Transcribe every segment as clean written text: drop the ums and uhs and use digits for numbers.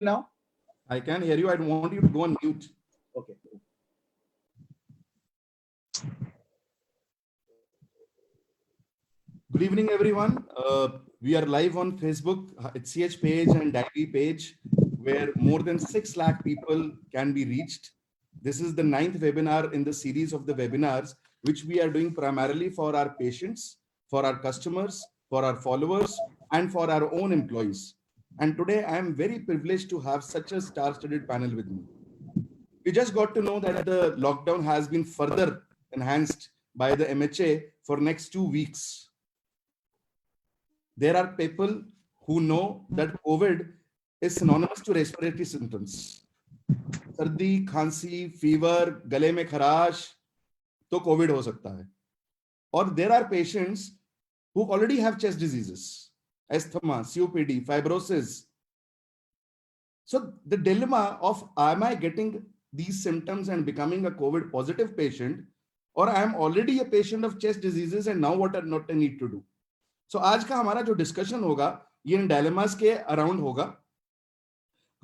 now? I can hear you. I want you to go on mute. Okay. Good evening, everyone. We are live on Facebook, HCH page and Diary page, where more than 6 lakh people can be reached. This is the 9th webinar in the series of the webinars, which we are doing primarily for our patients, for our customers, for our followers, and for our own employees. And today I am very privileged to have such a star-studded panel with me. We just got to know that the lockdown has been further enhanced by the MHA for next 2 weeks. There are people who know that COVID is synonymous to respiratory symptoms. सर्दी, खांसी, fever, गले में खराश, तो COVID हो सकता है. Or there are patients who already have chest diseases, asthma, COPD, fibrosis. So the dilemma of, am I getting these symptoms and becoming a COVID positive patient, or I am already a patient of chest diseases and now what I need to do? So आज का हमारा जो discussion होगा ये इन dilemmas के around होगा.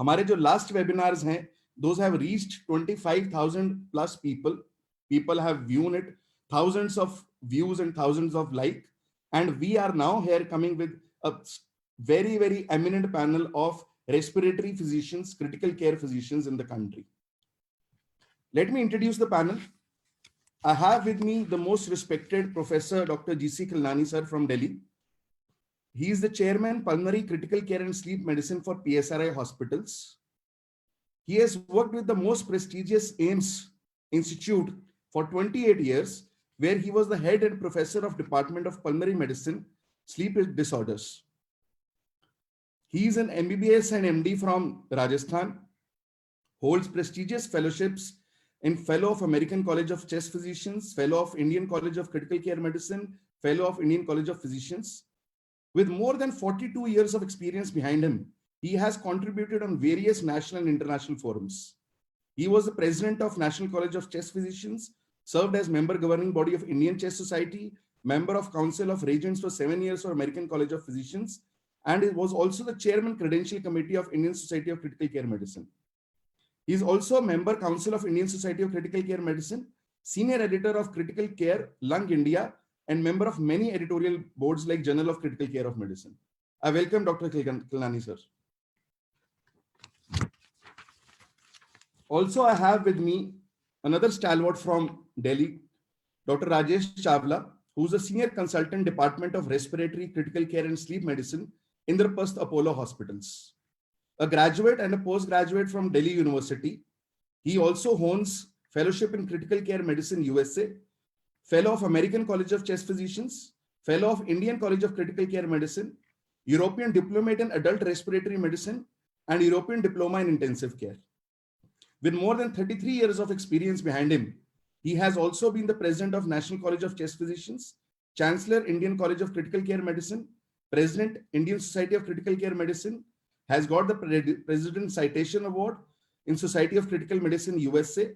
हमारे जो लास्ट वेबिनार्स हैं, those have reached 25,000 plus people. People have viewed it, thousands of views and thousands of like, and we are now here coming with a very, very eminent panel of respiratory physicians, critical care physicians in the country. Let me introduce the panel. I have with me the most respected Professor Dr. G.C. Khilnani sir from Delhi. He is the chairman, Pulmonary Critical Care and Sleep Medicine for PSRI hospitals. He has worked with the most prestigious AIIMS Institute for 28 years, where he was the head and professor of Department of Pulmonary Medicine, Sleep Disorders. He is an MBBS and MD from Rajasthan, holds prestigious fellowships in Fellow of American College of Chest Physicians, Fellow of Indian College of Critical Care Medicine, Fellow of Indian College of Physicians. With more than 42 years of experience behind him, he has contributed on various national and international forums. He was the president of National College of Chest Physicians, served as member governing body of Indian Chest Society, member of Council of Regents for 7 years for American College of Physicians, and he was also the chairman Credential Committee of Indian Society of Critical Care Medicine. He is also a member Council of Indian Society of Critical Care Medicine, senior editor of Critical Care, Lung India, and member of many editorial boards like Journal of Critical Care of Medicine. I welcome Dr. Khilnani sir. Also, I have with me another stalwart from Delhi, Dr. Rajesh Chawla, who is a senior consultant, Department of Respiratory, Critical Care and Sleep Medicine, Indraprastha Apollo Hospitals. A graduate and a postgraduate from Delhi University. He also owns Fellowship in Critical Care Medicine, USA, Fellow of American College of Chest Physicians, Fellow of Indian College of Critical Care Medicine, European Diplomate in Adult Respiratory Medicine, and European Diploma in Intensive Care. With more than 33 years of experience behind him, he has also been the president of National College of Chest Physicians, Chancellor, Indian College of Critical Care Medicine, President, Indian Society of Critical Care Medicine, has got the President's Citation Award in Society of Critical Medicine, USA,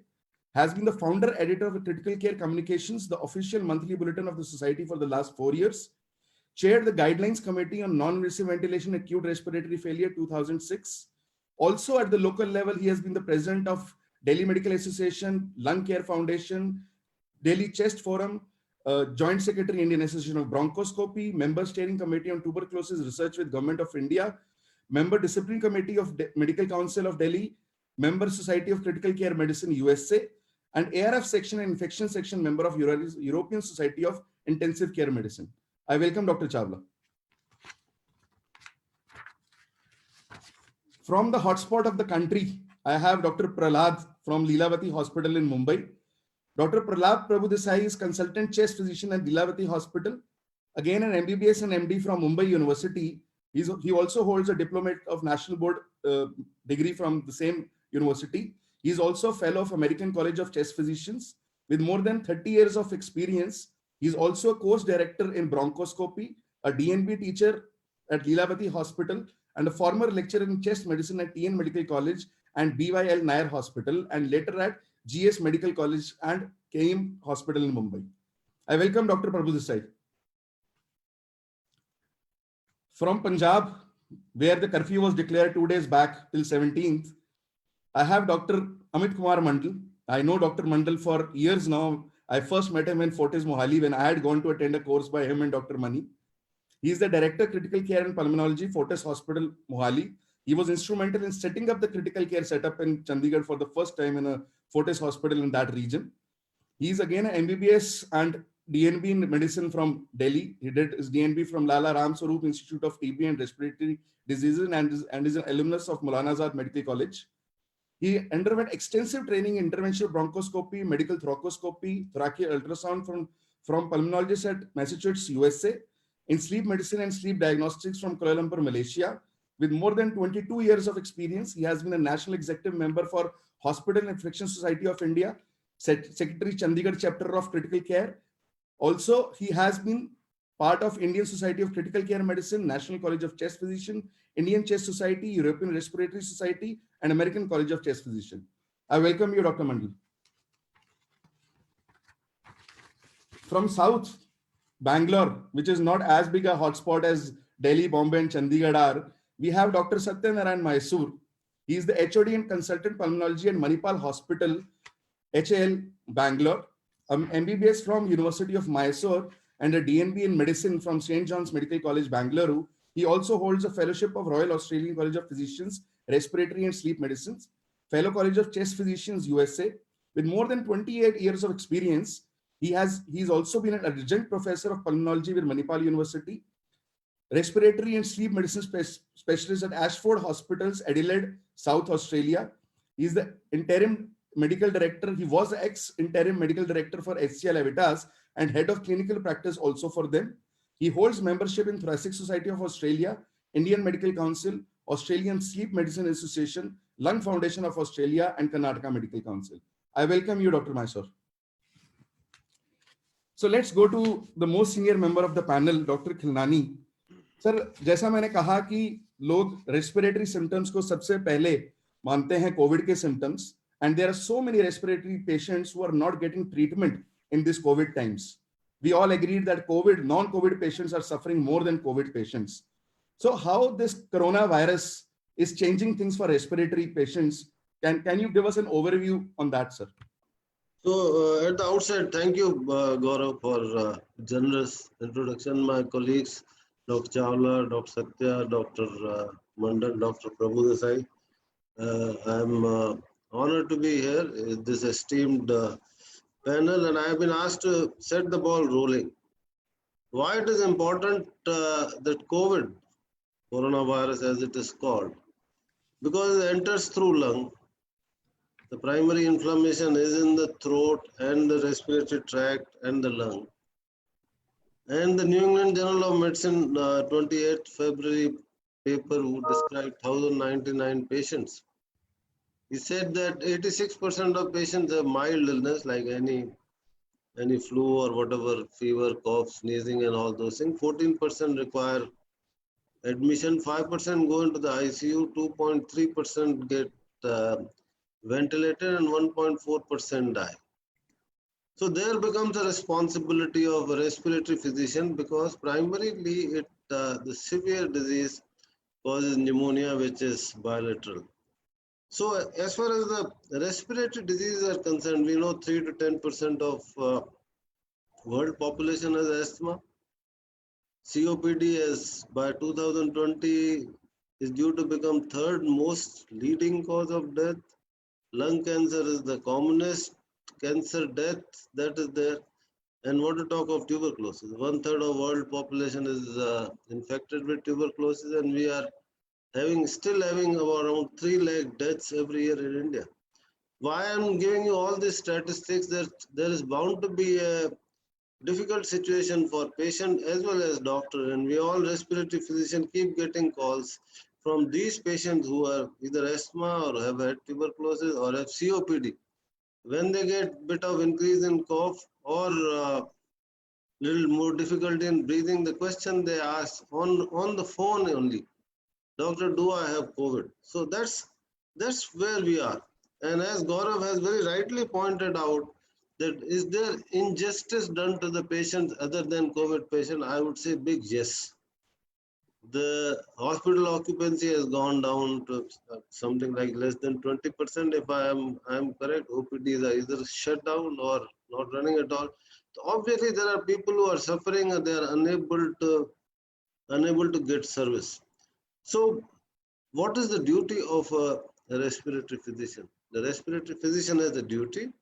has been the founder editor of Critical Care Communications, the official monthly bulletin of the society for the last 4 years, chaired the Guidelines Committee on Non-Invasive Ventilation Acute Respiratory Failure 2006. Also at the local level, he has been the president of Delhi Medical Association, Lung Care Foundation, Delhi Chest Forum, Joint Secretary, Indian Association of Bronchoscopy, member steering committee on tuberculosis research with Government of India, member discipline committee of Medical Council of Delhi, member Society of Critical Care Medicine, USA, and ARF section and infection section member of European Society of Intensive Care Medicine. I welcome Dr. Chawla. From the hotspot of the country, I have Dr. Prahlad from Lilavati Hospital in Mumbai. Dr. Prahlad Prabhudesai is consultant chest physician at Lilavati Hospital. Again, an MBBS and MD from Mumbai University. He also holds a Diplomate of National Board degree from the same university. He is also a fellow of American College of Chest Physicians with more than 30 years of experience. He is also a course director in bronchoscopy, a DNB teacher at Lilavati Hospital, and a former lecturer in chest medicine at TN Medical College and BYL Nair Hospital, and later at GS Medical College and KEIM Hospital in Mumbai. I welcome Dr. Prabhu Desai. From Punjab, where the curfew was declared 2 days back till 17th. I have Dr. Amit Kumar Mandal. I know Dr. Mandal for years now. I first met him in Fortis Mohali when I had gone to attend a course by him and Dr. Mani. He is the Director Critical Care and Pulmonology, Fortis Hospital, Mohali. He was instrumental in setting up the critical care setup in Chandigarh for the first time in a Fortis hospital in that region. He is again an MBBS and DNB in medicine from Delhi. He did his DNB from Lala Ram Swaroop Institute of TB and Respiratory Diseases and is an alumnus of Maulana Azad Medical College. He underwent extensive training in interventional bronchoscopy, medical thoracoscopy, thoracic ultrasound from pulmonologists at Massachusetts, USA, in sleep medicine and sleep diagnostics from Kuala Lumpur, Malaysia. With more than 22 years of experience, he has been a national executive member for Hospital and Infection Society of India, Secretary Chandigarh Chapter of Critical Care. Also, he has been part of Indian Society of Critical Care Medicine, National College of Chest Physician, Indian Chest Society, European Respiratory Society, and American College of Chest Physician. I welcome you, Dr. Mandal. From South, Bangalore, which is not as big a hotspot as Delhi, Bombay, and Chandigarh are, we have Dr. Satyanarayan Mysore. He is the HOD and Consultant Pulmonology at Manipal Hospital, HAL, Bangalore, MBBS from University of Mysore, and a DNB in Medicine from St. John's Medical College, Bangalore. He also holds a fellowship of Royal Australian College of Physicians, Respiratory and Sleep Medicines, Fellow College of Chest Physicians, USA. With more than 28 years of experience, he's also been an adjunct professor of pulmonology with Manipal University, respiratory and sleep medicine specialist at Ashford Hospitals, Adelaide, South Australia. He's the interim medical director. He was the ex-interim medical director for HCL Avitas and head of clinical practice also for them. He holds membership in Thoracic Society of Australia, Indian Medical Council, Australian Sleep Medicine Association, Lung Foundation of Australia, and Karnataka Medical Council. I welcome you, Dr. Mysore. So let's go to the most senior member of the panel, Dr. Khilnani. Sir, जैसा मैंने कहा कि लोग respiratory symptoms को सबसे पहले मानते हैं कोविड के symptoms, and there are so many respiratory patients who are not getting treatment in this COVID times. We all agreed that non-COVID patients are suffering more than COVID patients. So how this coronavirus is changing things for respiratory patients? Can you give us an overview on that, sir? So at the outset, thank you, Gaurav, for generous introduction. My colleagues, Dr. Chawla, Dr. Satya, Dr. Mandal, Dr. Prabhu Desai. I'm honored to be here in this esteemed panel, and I have been asked to set the ball rolling. Why it is important that COVID, coronavirus as it is called, because it enters through lung. The primary inflammation is in the throat and the respiratory tract and the lung. And the New England Journal of Medicine 28th February paper who described 1,099 patients. He said that 86% of patients have mild illness like any flu or whatever, fever, cough, sneezing and all those things. 14% require admission, 5% go into the ICU, 2.3% get ventilated and 1.4% die. So there becomes a responsibility of a respiratory physician because primarily the severe disease causes pneumonia, which is bilateral. So as far as the respiratory diseases are concerned, we know 3 to 10% of world population has asthma. COPD is by 2020 is due to become third most leading cause of death. Lung cancer is the commonest cancer death that is there. And what to talk of tuberculosis? 1/3 of world population is infected with tuberculosis, and we are still having about around 3 lakh deaths every year in India. Why I'm giving you all these statistics, that there is bound to be a difficult situation for patient as well as doctor, and we all respiratory physicians keep getting calls from these patients who are either asthma or have had tuberculosis or have COPD. When they get bit of increase in cough or little more difficulty in breathing, the question they ask on the phone only, doctor, do I have COVID? So that's where we are. And as Gaurav has very rightly pointed out, that is there injustice done to the patients other than COVID patient? I would say big yes. The hospital occupancy has gone down to something like less than 20%. If I'm correct, OPDs are either shut down or not running at all. So obviously, there are people who are suffering and they are unable to get service. So, what is the duty of a respiratory physician? The respiratory physician has the duty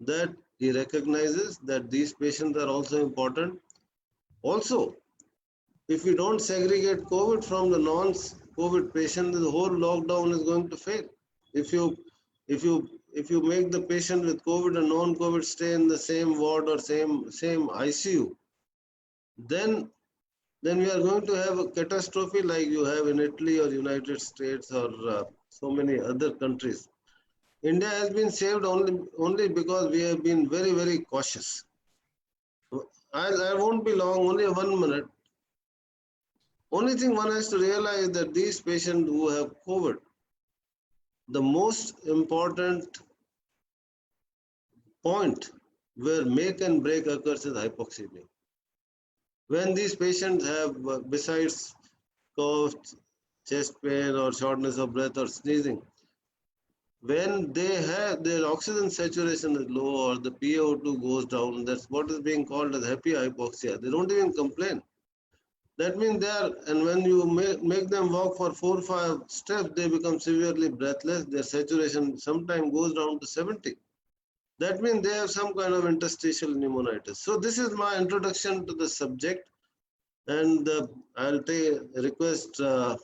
that he recognizes that these patients are also important. Also, if we don't segregate COVID from the non-COVID patient, the whole lockdown is going to fail. If you if you if you make the patient with COVID and non-COVID stay in the same ward or same ICU, then we are going to have a catastrophe like you have in Italy or United States or so many other countries. India has been saved only because we have been very cautious. I won't be long, only 1 minute. Only thing one has to realize that these patients who have COVID, the most important point where make and break occurs is hypoxemia. When these patients have, besides cough, chest pain or shortness of breath or sneezing, when they have their oxygen saturation is low or the PaO2 goes down, that's what is being called as happy hypoxia. They don't even complain. That means they are, and when you make them walk for 4 or 5 steps, they become severely breathless. Their saturation sometimes goes down to 70. That means they have some kind of interstitial pneumonitis. So this is my introduction to the subject, and I'll request Mr.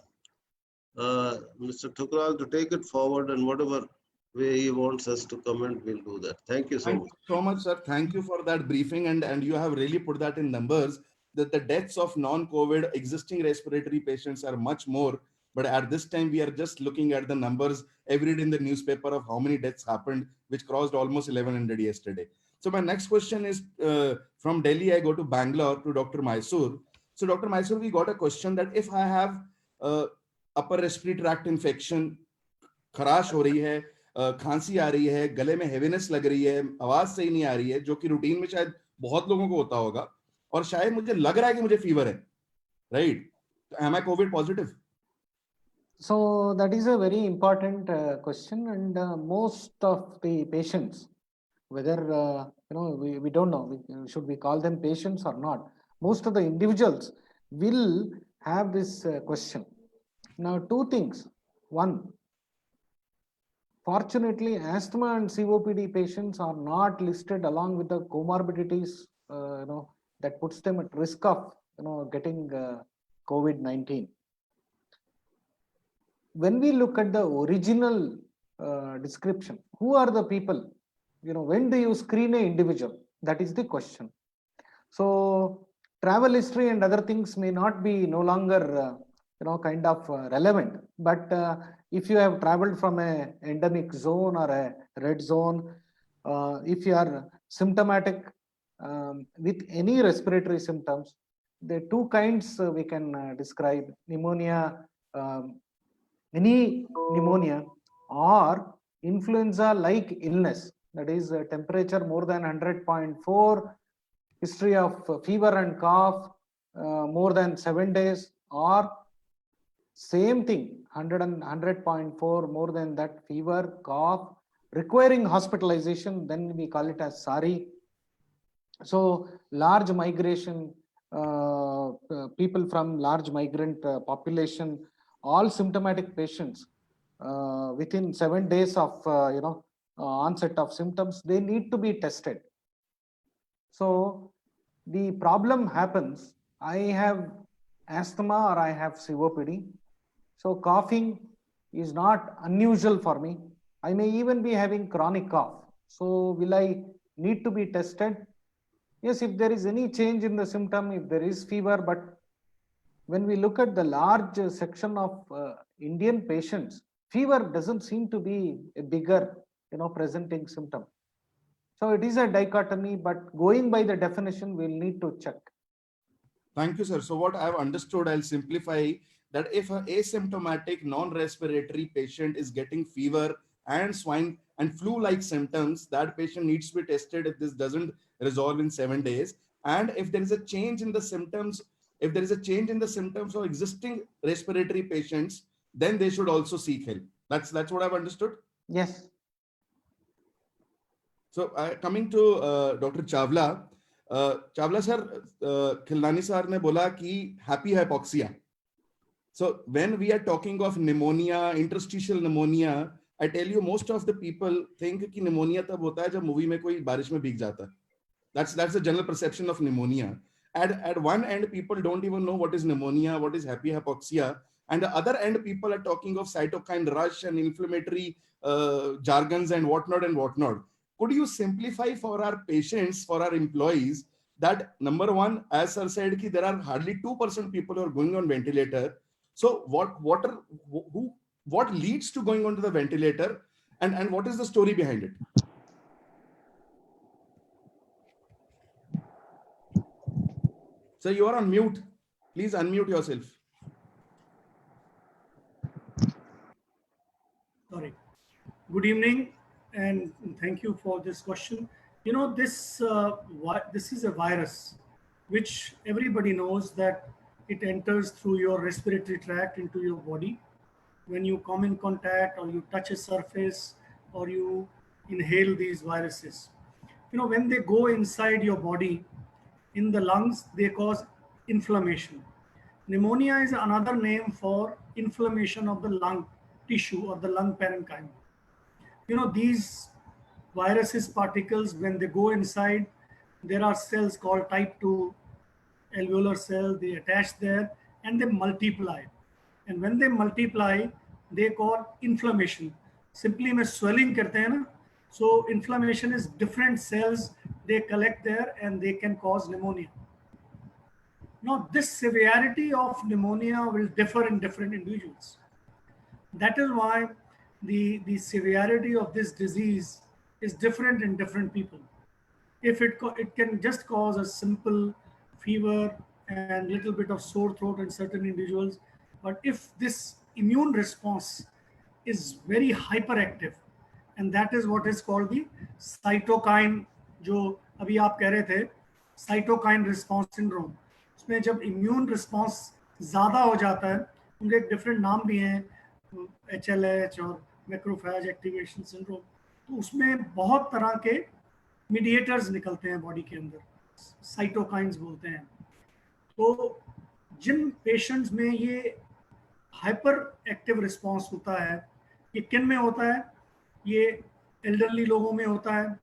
Thukral to take it forward, and whatever way he wants us to comment, we'll do that. Thank you so Thank much. you so much, sir. Thank you for that briefing, and you have really put that in numbers, that the deaths of non-COVID existing respiratory patients are much more. But at this time, we are just looking at the numbers every day in the newspaper of how many deaths happened, which crossed almost 1100 yesterday. So my next question is from Delhi, I go to Bangalore to Dr. Mysore. So Dr. Mysore, we got a question that if I have upper respiratory tract infection, खराश हो रही है, खांसी आ रही है, गले में heaviness लग रही है, आवाज सही नहीं आ रही है, जो कि रूटीन में शायद बहुत लोगों को होता होगा, और शायद मुझे लग रहा है कि मुझे फीवर है, right? Am I COVID positive? So that is a very important question, and most of the patients, whether we don't know, should we call them patients or not, most of the individuals will have this question. Now, two things. One, fortunately, asthma and COPD patients are not listed along with the comorbidities that puts them at risk of getting COVID-19. When we look at the original description, who are the people? When do you screen an individual? That is the question. So travel history and other things may not be no longer kind of relevant, but if you have traveled from a endemic zone or a red zone, if you are symptomatic with any respiratory symptoms, there are two kinds we can describe: pneumonia, any pneumonia, or influenza like illness, that is temperature more than 100.4, history of fever and cough more than 7 days, or same thing, 100.4 more than that, fever, cough, requiring hospitalization, then we call it as SARI. So large migration, people from large migrant population, all symptomatic patients within 7 days of onset of symptoms, they need to be tested. So the problem happens, I have asthma or I have COPD, so coughing is not unusual for me. I may even be having chronic cough. So will I need to be tested? Yes, if there is any change in the symptom, if there is fever. But when we look at the large section of Indian patients, fever doesn't seem to be a bigger presenting symptom. So it is a dichotomy, but going by the definition, we'll need to check. Thank you, sir. So what I've understood, I'll simplify, that if an asymptomatic non-respiratory patient is getting fever and swine and flu-like symptoms, that patient needs to be tested if this doesn't resolve in 7 days. And if there is a change in the symptoms if there is a change in the symptoms of existing respiratory patients, then they should also seek help. That's what I've understood. Yes. So coming to Dr. Chawla, Chawla sir, Khilnani sir ने बोला कि happy hypoxia. So when we are talking of pneumonia, interstitial pneumonia, I tell you, most of the people think कि pneumonia तब होता है जब movie में कोई बारिश में भीग जाता है. That's the general perception of pneumonia. At one end, people don't even know what is pneumonia, what is happy hypoxia, and the other end, people are talking of cytokine rush and inflammatory jargons and whatnot and whatnot. Could you simplify for our patients, for our employees, that number one, as sir said, ki there are hardly 2% people who are going on ventilator. So what leads to going onto the ventilator, and what is the story behind it? So you are on mute. Please unmute yourself. Sorry. Good evening, and thank you for this question. You know, this is a virus which everybody knows that it enters through your respiratory tract into your body. When you come in contact or you touch a surface or you inhale these viruses, you know, when they go inside your body, in the lungs, they cause inflammation. Pneumonia is another name for inflammation of the lung tissue or the lung parenchyma. You know, these viruses particles, when they go inside, there are cells called type 2 alveolar cells, they attach there and they multiply. And when they multiply, they cause inflammation. Simply में swelling करते हैं ना, so inflammation is different cells, they collect there and they can cause pneumonia. Now, this severity of pneumonia will differ in different individuals. That is why the severity of this disease is different in different people. If it can just cause a simple fever and little bit of sore throat in certain individuals, but if this immune response is very hyperactive, and that is what is called the cytokine, जो अभी आप कह रहे थे, cytokine response syndrome. उसमें जब immune response ज़्यादा हो जाता है, उनके एक different नाम भी हैं, HLH और macrophage activation syndrome. तो उसमें बहुत तरह के मीडिएटर्स निकलते हैं बॉडी के अंदर, साइटोकाइंस बोलते हैं. तो जिन पेशेंट्स में ये हाइपर एक्टिव रिस्पॉन्स होता है, ये किन में होता है? ये एल्डरली लोगों में होता है.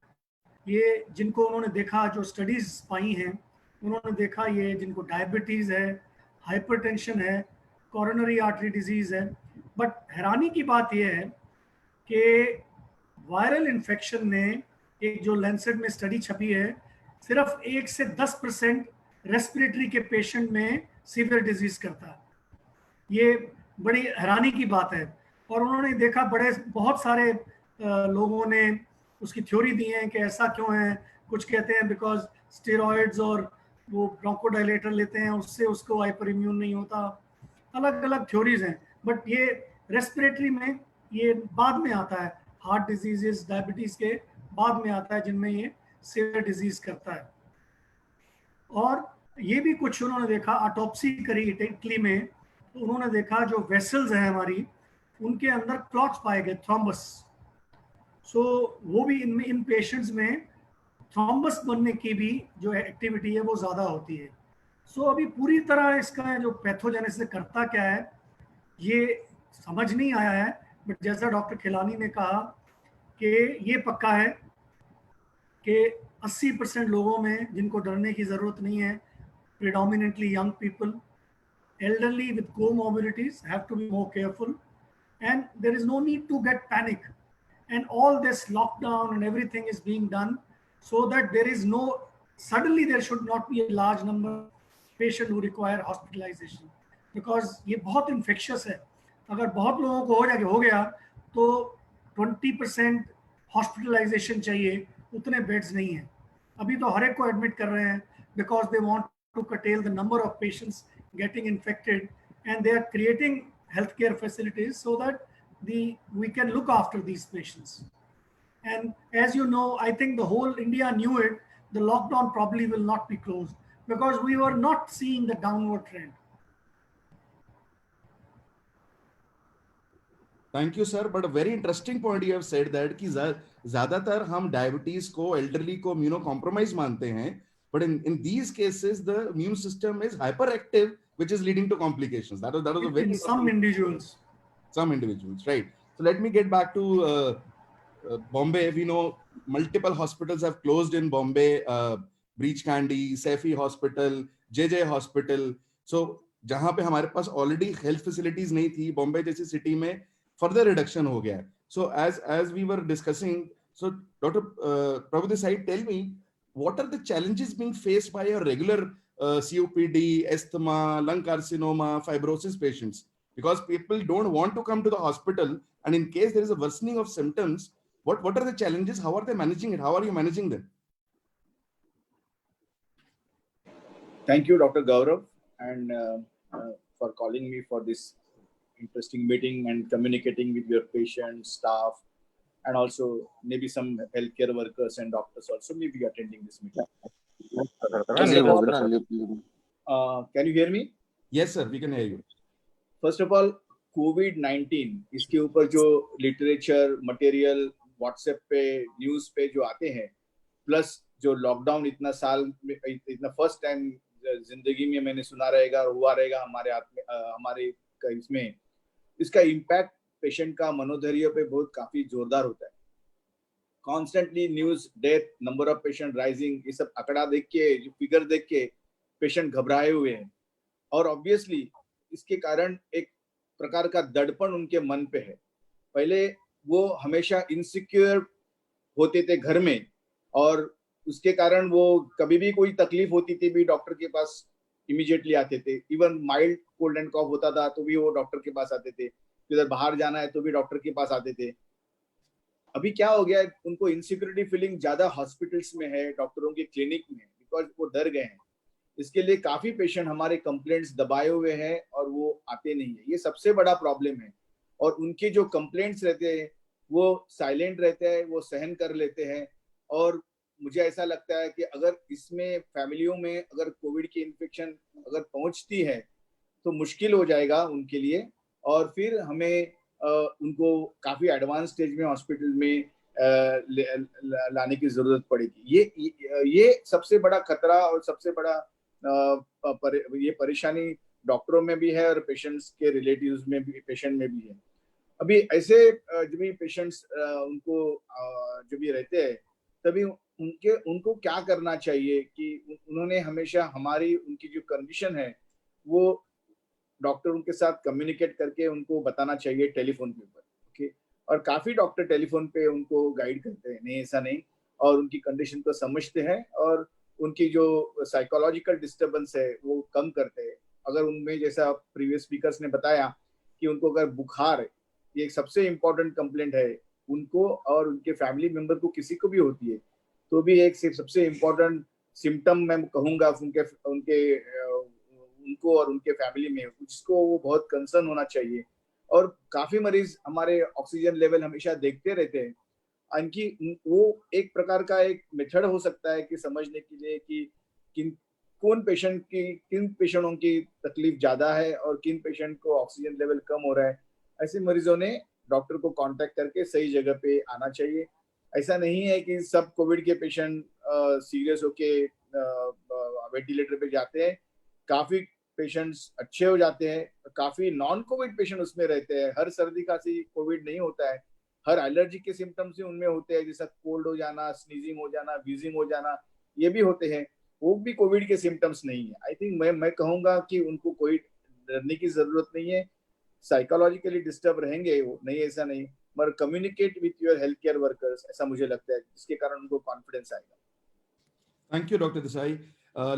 ये जिनको उन्होंने देखा, जो स्टडीज पाई हैं, उन्होंने देखा ये जिनको डायबिटीज़ है, हाइपरटेंशन है, कोरोनरी आर्टरी डिजीज़ है. बट हैरानी की बात यह है कि वायरल इन्फेक्शन ने, एक जो लैंसेट में स्टडी छपी है, सिर्फ 1 से 10% रेस्पिरेटरी के पेशेंट में सीवियर डिजीज करता है. ये बड़ी हैरानी की बात है. और उन्होंने देखा, बहुत सारे लोगों ने उसकी थ्योरी दी है कि ऐसा क्यों है. कुछ कहते हैं बिकॉज स्टेरॉइड्स और वो ब्रोंकोडायलेटर लेते हैं, उससे उसको हाइपर इम्यून नहीं होता. अलग अलग थ्योरीज हैं. बट ये रेस्पिरेटरी में ये बाद में आता है, हार्ट डिजीजेस, डायबिटीज़ के बाद में आता है, जिनमें ये सीवियर डिजीज करता है. और ये भी कुछ उन्होंने देखा, ऑटोप्सी करी इटली में, तो उन्होंने देखा जो वेसल्स हैं हमारी, उनके अंदर क्लॉट्स पाए गए, थ्रोम्बस. सो वो भी इन पेशेंट्स में थ्रोम्बस बनने की भी जो एक्टिविटी है वो ज़्यादा होती है. सो अभी पूरी तरह इसका जो पैथोजेनेसिस करता क्या है ये समझ नहीं आया है. बट जैसा डॉक्टर खिलानी ने कहा कि ये पक्का है कि 80% लोगों में जिनको डरने की ज़रूरत नहीं है, predominantly young people, elderly with comorbidities have to be more careful, and there is no need to get panic. And all this lockdown and everything is being done so that there is no, suddenly there should not be a large number of patients who require hospitalization, because ये बहुत infectious है. अगर बहुत लोगों को हो गया तो 20% हॉस्पिटलाइजेशन चाहिए, उतने बेड्स नहीं हैं. अभी तो हर एक को एडमिट कर रहे हैं because they want to curtail the number of patients getting infected, and they are creating healthcare facilities so that we can look after these patients. And as you know, I think the whole India knew it, the lockdown probably will not be closed. because we were not seeing the downward trend. Thank you, sir. But a very interesting point you have said that कि ज़्यादातर हम diabetes को, elderly को immunocompromised मानते हैं, but in these cases the immune system is hyperactive, which is leading to complications. That was a very In some individuals. Some individuals, right? So let me get back to Bombay. We know multiple hospitals have closed in Bombay. Breach Candy, Saifi Hospital, JJ Hospital. So जहाँ पे हमारे पास already health facilities नहीं थी, Bombay जैसी city में further reduction हो गया. So as we were discussing, so Dr. Prabhu Desai, tell me, what are the challenges being faced by your regular COPD, asthma, lung carcinoma, fibrosis patients? Because people don't want to come to the hospital, and in case there is a worsening of symptoms, what are the challenges? How are they managing it? How are you managing them? Thank you, Dr. Gaurav, and for calling me for this interesting meeting and communicating with your patients, staff, and also maybe some healthcare workers and doctors also may be attending this meeting. Can you hear me? Yes, sir, we can hear you. First of all, COVID-19 इसके ऊपर जो literature material WhatsApp पे news पे जो आते हैं, plus जो lockdown इतना साल इतना फर्स्ट टाइम जिंदगी में मैंने सुना रहेगा और हुआ रहेगा हमारे इसमें, इसका इम्पैक्ट पेशेंट का मनोधैर्य पे बहुत काफी जोरदार होता है. Constantly news, death, number of patient rising, ये सब आंकड़ा देख के, जो फिगर देख के पेशेंट घबराए हुए हैं. और ऑब्वियसली इसके कारण एक प्रकार का दडपण उनके मन पे है. पहले वो हमेशा इनसिक्योर होते थे घर में, और उसके कारण वो कभी भी कोई तकलीफ होती थी भी डॉक्टर के पास इमीडिएटली आते थे. इवन माइल्ड कोल्ड एंड कॉफ होता था तो भी वो डॉक्टर के पास आते थे. इधर बाहर जाना है तो भी डॉक्टर के पास आते थे. अभी क्या हो गया है, उनको इनसिक्योरिटी फीलिंग ज्यादा हॉस्पिटल्स में है, डॉक्टरों के क्लिनिक में, बिकॉज वो डर गए हैं. इसके लिए काफी पेशेंट हमारे कंप्लेंट्स दबाए हुए हैं और वो आते नहीं है. ये सबसे बड़ा प्रॉब्लम है. और उनके जो कंप्लेंट्स रहते हैं वो साइलेंट रहते हैं, वो सहन कर लेते हैं. और मुझे ऐसा लगता है कि अगर इसमें फैमिलियों में अगर कोविड की इन्फेक्शन अगर पहुंचती है तो मुश्किल हो जाएगा उनके लिए, और फिर हमें उनको काफी एडवांस स्टेज में हॉस्पिटल में लाने की जरूरत पड़ेगी. ये सबसे बड़ा खतरा और सबसे बड़ा ये परेशानी डॉक्टरों में भी है और पेशेंट्स के रिलेटिव्स में भी, पेशेंट में भी है. अभी ऐसे जब भी पेशेंट्स उनको जब भी रहते हैं तभी उनको क्या करना चाहिए कि उन्होंने हमेशा हमारी उनकी जो कंडीशन है वो डॉक्टर उनके साथ कम्युनिकेट करके उनको बताना चाहिए टेलीफोन के ऊपर. ओके, और काफी डॉक्टर टेलीफोन पे उनको गाइड करते हैं, नहीं ऐसा नहीं, और उनकी कंडीशन को समझते हैं और उनकी जो साइकोलॉजिकल डिस्टर्बेंस है वो कम करते हैं. अगर उनमें जैसा प्रीवियस स्पीकर्स ने बताया कि उनको अगर बुखार, ये सबसे इम्पोर्टेंट कंप्लेंट है उनको और उनके फैमिली मेंबर को किसी को भी होती है तो भी एक सबसे इम्पोर्टेंट सिम्टम मैं कहूँगा उनको और उनके फैमिली में, जिसको वो बहुत कंसर्न होना चाहिए. और काफी मरीज हमारे ऑक्सीजन लेवल हमेशा देखते रहते हैं. इनकी वो एक प्रकार का एक मेथड हो सकता है कि समझने के लिए कि किन पेशेंटों की तकलीफ ज्यादा है और किन पेशेंट को ऑक्सीजन लेवल कम हो रहा है. ऐसे मरीजों ने डॉक्टर को कांटेक्ट करके सही जगह पे आना चाहिए. ऐसा नहीं है कि सब कोविड के पेशेंट सीरियस होके वेंटिलेटर पे जाते हैं. काफी पेशेंट्स अच्छे हो जाते हैं, काफी नॉन कोविड पेशेंट उसमें रहते हैं. हर सर्दी खांसी कोविड नहीं होता है, हर एलर्जी के सिम्टम्स उनमें होते हैं, जैसा कोल्ड हो जाना, स्नीजिंग हो जाना, वीजिंग हो जाना, ये भी होते हैं. वो भी कोविड के सिम्टम्स नहीं है. आई थिंक मैं कहूंगा कि उनको कोई डरने की जरूरत नहीं है. साइकोलॉजिकली डिस्टर्ब रहेंगे वो, नहीं ऐसा नहीं, पर communicate with your health care workers, ऐसा मुझे लगता है, जिसके कारण उनको कॉन्फिडेंस आएगा. Thank you, Dr. Desai.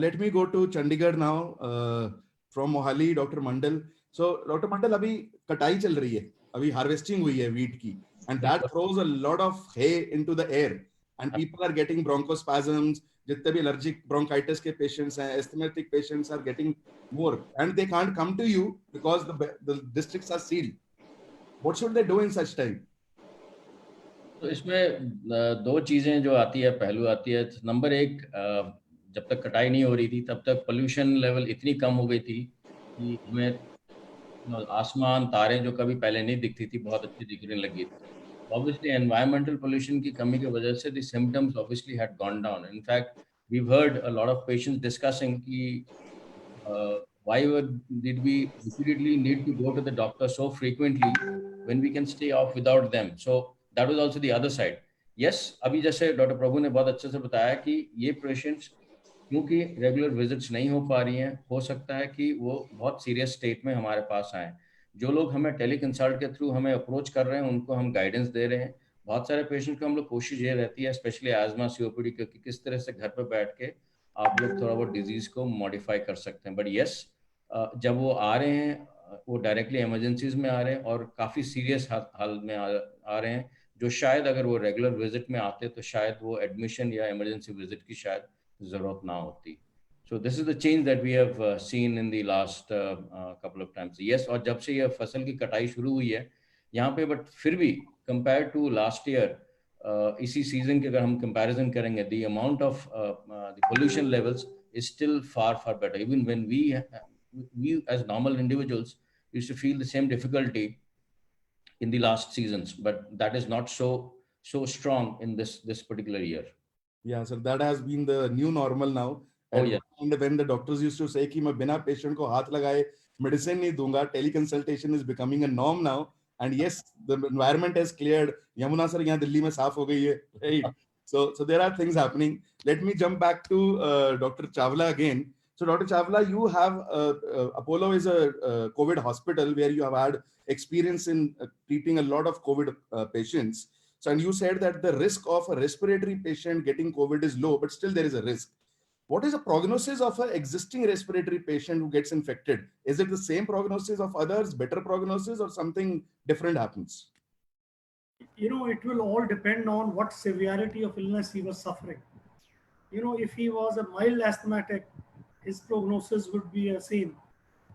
Let me go to Chandigarh now. From Mohali, Dr. Mandal. So, Dr. Mandal, अभी कटाई चल रही है, अभी हार्वेस्टिंग हुई है wheat की, and that throws a lot of hay into the air, and people are getting bronchospasms. जितने भी allergic bronchitis के patients हैं, asthmatic patients are getting more, and they can't come to you because the districts are sealed. What should they do in such time? तो इसमें दो चीजें जो आती है, पहलू आती है. नंबर एक, जब तक कटाई नहीं हो रही थी तब तक पोल्यूशन लेवल इतनी कम हो गई थी कि हमें आसमान तारे जो कभी पहले नहीं दिखती थी बहुत अच्छी दिखने लगी थी. Obviously environmental pollution की कमी की वजह से the symptoms obviously had gone down. In fact, we've heard a lot of patients discussing कि why did we repeatedly need to go to the doctor so frequently when we can stay off without them. So that was also the other side. Yes, अभी जैसे doctor प्रभु ने बहुत अच्छे से बताया कि ये पेशेंट्स क्योंकि रेगुलर विजिट्स नहीं हो पा रही हैं, हो सकता है कि वो बहुत सीरियस स्टेट में हमारे पास आए. जो लोग हमें टेली कंसल्ट के थ्रू हमें अप्रोच कर रहे हैं उनको हम गाइडेंस दे रहे हैं. बहुत सारे पेशेंट को हम लोग कोशिश ये रहती है स्पेशली आजमा सीओपीडी की कि किस तरह से घर पर बैठ के आप लोग थोड़ा बहुत डिजीज को मॉडिफाई कर सकते हैं. बट यस, जब वो आ रहे हैं वो डायरेक्टली इमरजेंसीज में आ रहे हैं और काफ़ी सीरियस हाल में आ रहे हैं जो शायद अगर वो रेगुलर विजिट में आते तो शायद वो एडमिशन या इमरजेंसी विजिट की शायद जरूरत ना होती. So this is the change that we have seen in the last couple of times. Yes, और जब से ये फसल की कटाई शुरू हुई है यहाँ पे, बट फिर भी compared to last year, इसी सीजन के अगर हम comparison करेंगे, the amount of the pollution levels is still far better. Even when we as normal individuals used to feel the same difficulty in the last seasons, but that is not so strong in this particular year. Yeah, sir, that has been the new normal now. Oh, yeah. And when the doctors used to say कि मैं बिना patient को हाथ लगाए medicine नहीं दूंगा, teleconsultation is becoming a norm now. And yes, the environment has cleared. Yamuna sir यहाँ दिल्ली में साफ हो गई है, right? So there are things happening. Let me jump back to Dr. Chawla again. So Dr. Chawla, you have Apollo is a COVID hospital where you have had experience in treating a lot of COVID patients. So, and you said that the risk of a respiratory patient getting COVID is low, but still there is a risk. What is the prognosis of an existing respiratory patient who gets infected? Is it the same prognosis of others, better prognosis, or something different happens? You know, it will all depend on what severity of illness he was suffering. You know, if he was a mild asthmatic, his prognosis would be the same.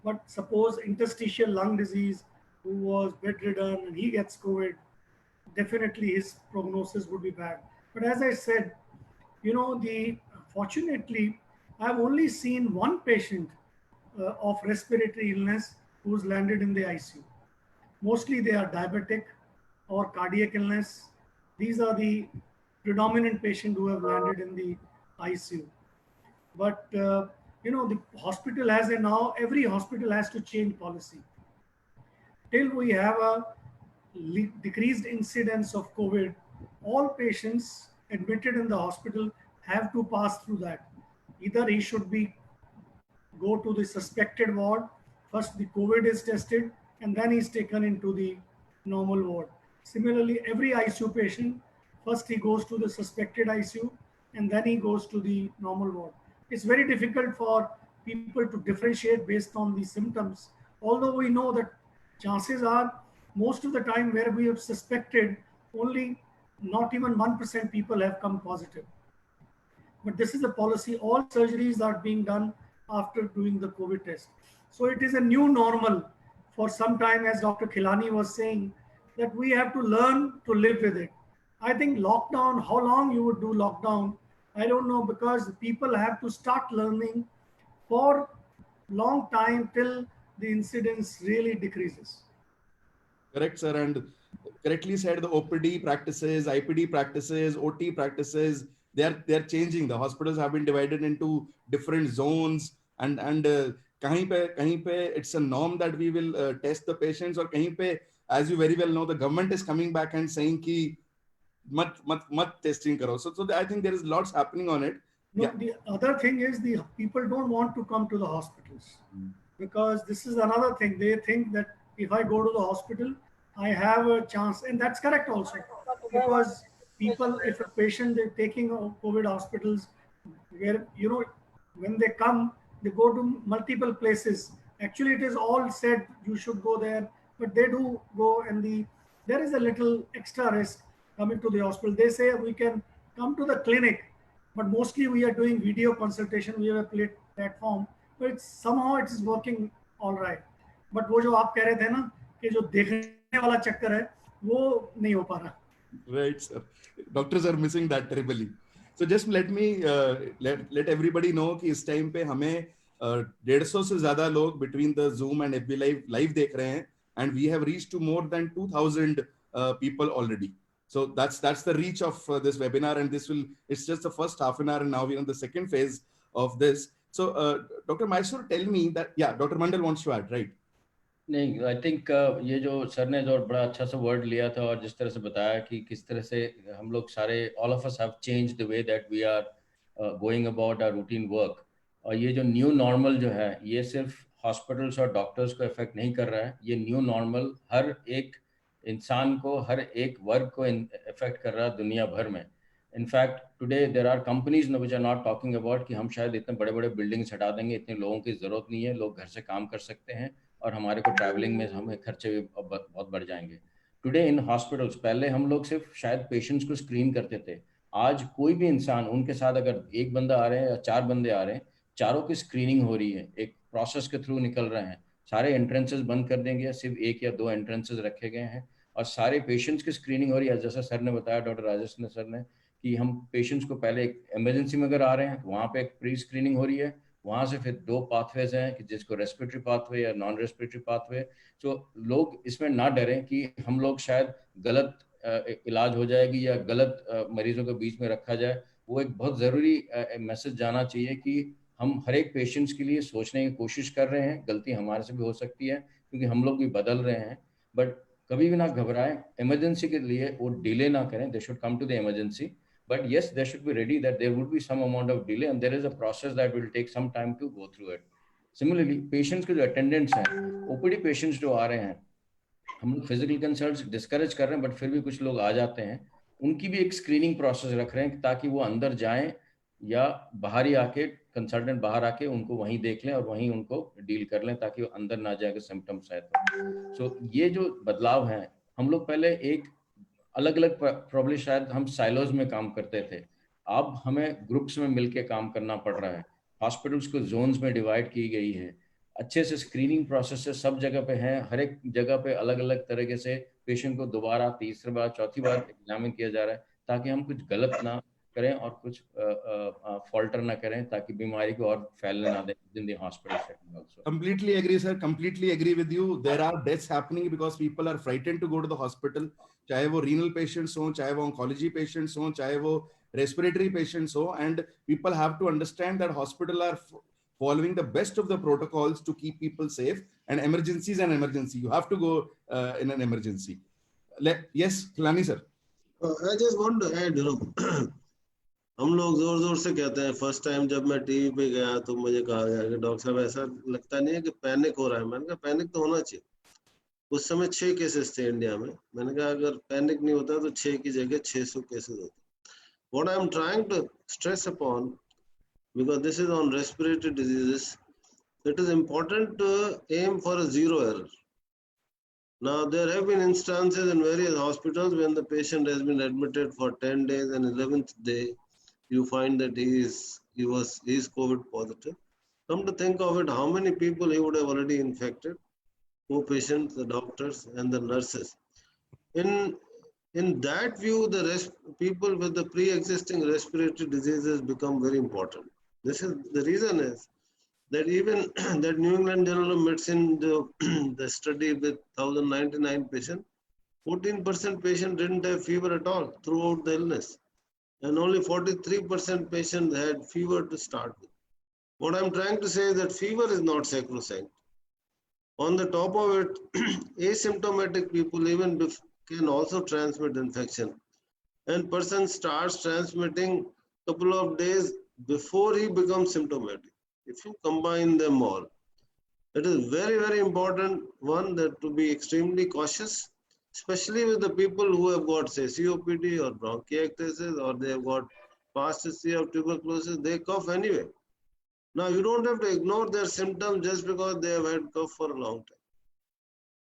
But suppose interstitial lung disease, who was bedridden and he gets COVID, definitely his prognosis would be bad. But as I said, you know, fortunately, I've only seen one patient of respiratory illness who's landed in the ICU. Mostly they are diabetic or cardiac illness. These are the predominant patients who have landed in the ICU. But, you know, the hospital has now, every hospital has to change policy. Till we have a decreased incidence of COVID, all patients admitted in the hospital have to pass through that. Either he should go to the suspected ward, first the COVID is tested, and then he's taken into the normal ward. Similarly, every ICU patient, first he goes to the suspected ICU, and then he goes to the normal ward. It's very difficult for people to differentiate based on the symptoms, although we know that chances are most of the time where we have suspected, only not even 1% people have come positive. But this is a policy. All surgeries are being done after doing the COVID test. So it is a new normal for some time, as Dr. Khilani was saying, that we have to learn to live with it. I think lockdown, how long you would do lockdown, I don't know, because people have to start learning for long time till the incidence really decreases. Correct, sir. And correctly said, the OPD practices, IPD practices, OT practices, they're changing. The hospitals have been divided into different zones, and kahin pe it's a norm that we will test the patients, or kahin pe, as you very well know, the government is coming back and saying ki mat testing karo. So I think there is lots happening on it. No, Yeah. the other thing is the people don't want to come to the hospitals because this is another thing. They think that if I go to the hospital, I have a chance, and that's correct also, because people, if a patient is taking COVID hospitals, where, you know, when they come, they go to multiple places. Actually, it is all said you should go there, but they do go, and there is a little extra risk coming to the hospital. They say we can come to the clinic, but mostly we are doing video consultation. We have a platform, but somehow it is working all right. But वो जो आप कह रहे थे ना कि जो देखने वाला चक्कर है वो नहीं हो पा रहा. Right, sir. Doctors are missing that terribly. So just let me let everybody know कि इस time पे हमें 150 से ज़्यादा लोग between the Zoom and FB live देख रहे हैं, and we have reached to more than 2,000 people already. So that's the reach of this webinar, and it's just the first half an hour, and now we're in the second phase of this. So Dr. Mysore, tell me that, yeah, Dr. Mandal wants to add, right? नहीं, I think ये जो sir ने जो बड़ा अच्छा सा word लिया था और जिस तरह से बताया कि किस तरह से हम लोग सारे all of us have change the way that we are going about our routine work, और ये जो न्यू नॉर्मल जो है ये सिर्फ हॉस्पिटल्स और डॉक्टर्स को इफेक्ट नहीं कर रहा है, ये न्यू नॉर्मल हर एक इंसान को, हर एक वर्ग को इफेक्ट कर रहा है दुनिया भर में. In fact today there are companies which are not talking about कि हम शायद इतने बड़े बड़े बिल्डिंग्स हटा देंगे, इतने लोगों की जरूरत नहीं है, लोग घर से काम कर सकते हैं और हमारे को ट्रैवलिंग में हमें खर्चे भी बहुत बढ़ जाएंगे. टुडे इन हॉस्पिटल्स, पहले हम लोग सिर्फ शायद पेशेंट्स को स्क्रीन करते थे, आज कोई भी इंसान, उनके साथ अगर एक बंदा आ रहे हैं या 4 बंदे आ रहे हैं, चारों की स्क्रीनिंग हो रही है, एक प्रोसेस के थ्रू निकल रहे हैं. सारे एंट्रेंसेस बंद कर देंगे, सिर्फ 1 या 2 एंट्रेंसेस रखे गए हैं और सारे पेशेंट्स की स्क्रीनिंग हो रही है. जैसा सर ने बताया, डॉक्टर राजेश ने सर ने, कि हम पेशेंट्स को पहले एक इमरजेंसी में अगर आ रहे हैं वहाँ पे एक प्री स्क्रीनिंग हो रही है, वहाँ से फिर 2 पाथवेज हैं कि जिसको रेस्पिरेटरी पाथवे या नॉन रेस्पिरेटरी पाथवे. तो लोग इसमें ना डरें कि हम लोग शायद गलत इलाज हो जाएगी या गलत मरीजों के बीच में रखा जाए. वो एक बहुत ज़रूरी मैसेज जाना चाहिए कि हम हर एक पेशेंट्स के लिए सोचने की कोशिश कर रहे हैं. गलती हमारे से भी हो सकती है क्योंकि हम लोग भी बदल रहे हैं, बट कभी भी ना घबराएं. इमरजेंसी के लिए वो डिले ना करें, they should come to the emergency. But yes, they should be ready that there would be some amount of delay and there is a process that will take some time to go through it. Similarly, patients के जो attendants हैं, OPD patients जो आ रहे हैं, हम लोग physical consults discourage कर रहे हैं, but फिर भी कुछ लोग आ जाते हैं, उनकी भी एक screening process रख रहे हैं ताकि वो अंदर जाएं या बाहर ही आके, कंसल्टेंट बाहर आके उनको वहीं देख लें और वहीं उनको डील कर लें ताकि वो अंदर ना जाए सिम्टम्स आए तो. सो ये जो बदलाव हैं, हम लोग पहले एक अलग अलग प्रॉब्लम शायद हम साइलोज में काम करते थे, अब हमें ग्रुप्स में मिलके काम करना पड़ रहा है. हॉस्पिटल्स को जोन्स में डिवाइड की गई है, अच्छे से स्क्रीनिंग प्रोसेस से सब जगह पे है, हर एक जगह पे अलग अलग तरीके से पेशेंट को दोबारा, तीसरी बार, चौथी बार एग्जामिन किया जा रहा है ताकि हम कुछ गलत ना करें और कुछ फॉल्टर ना करें ताकि बीमारी को और फैलने ना दें in the hospital setting also. Completely agree, sir. Completely agree with you. There are deaths happening because people are frightened to go to the hospital. चाहे वो renal patients हो, चाहे वो oncology patients हो, चाहे वो respiratory patients हो, and people have to understand that hospital are following the best of the protocols to keep people safe. And emergency is an emergency. You have to go in an emergency. Yes, Kalani sir. I just want to add, हम लोग जोर जोर से कहते हैं. First time जब मैं TV पे गया तो मुझे कहा गया कि डॉक्टर साहब ऐसा लगता नहीं है कि पैनिक हो रहा है. मैंने कहा पैनिक तो होना चाहिए. उस समय 6 केसेस थे इंडिया में. मैंने कहा अगर पैनिक नहीं होता तो 6 की जगह 600 केसेस होते. What I am trying to stress upon, because this is on respiratory diseases, it is important to aim for a zero error. Now there have been instances in various hospitals when the patient has been admitted for 10 days and 11th day you find that he is COVID positive. Come to think of it, how many people he would have already infected? Co-patients, the doctors, and the nurses. In that view, the people with the pre-existing respiratory diseases become very important. This is the reason is that even that New England Journal of Medicine, the study with 1,099 patients, 14% patient didn't have fever at all throughout the illness. And only 43% patients had fever to start with. What I'm trying to say is that fever is not sacrosanct. On the top of it, asymptomatic people even can also transmit infection. And person starts transmitting a couple of days before he becomes symptomatic. If you combine them all, it is very, very important, one, that to be extremely cautious, especially with the people who have got, say, COPD or bronchiectasis, or they have got past history of tuberculosis. They cough anyway. Now, you don't have to ignore their symptoms just because they have had cough for a long time.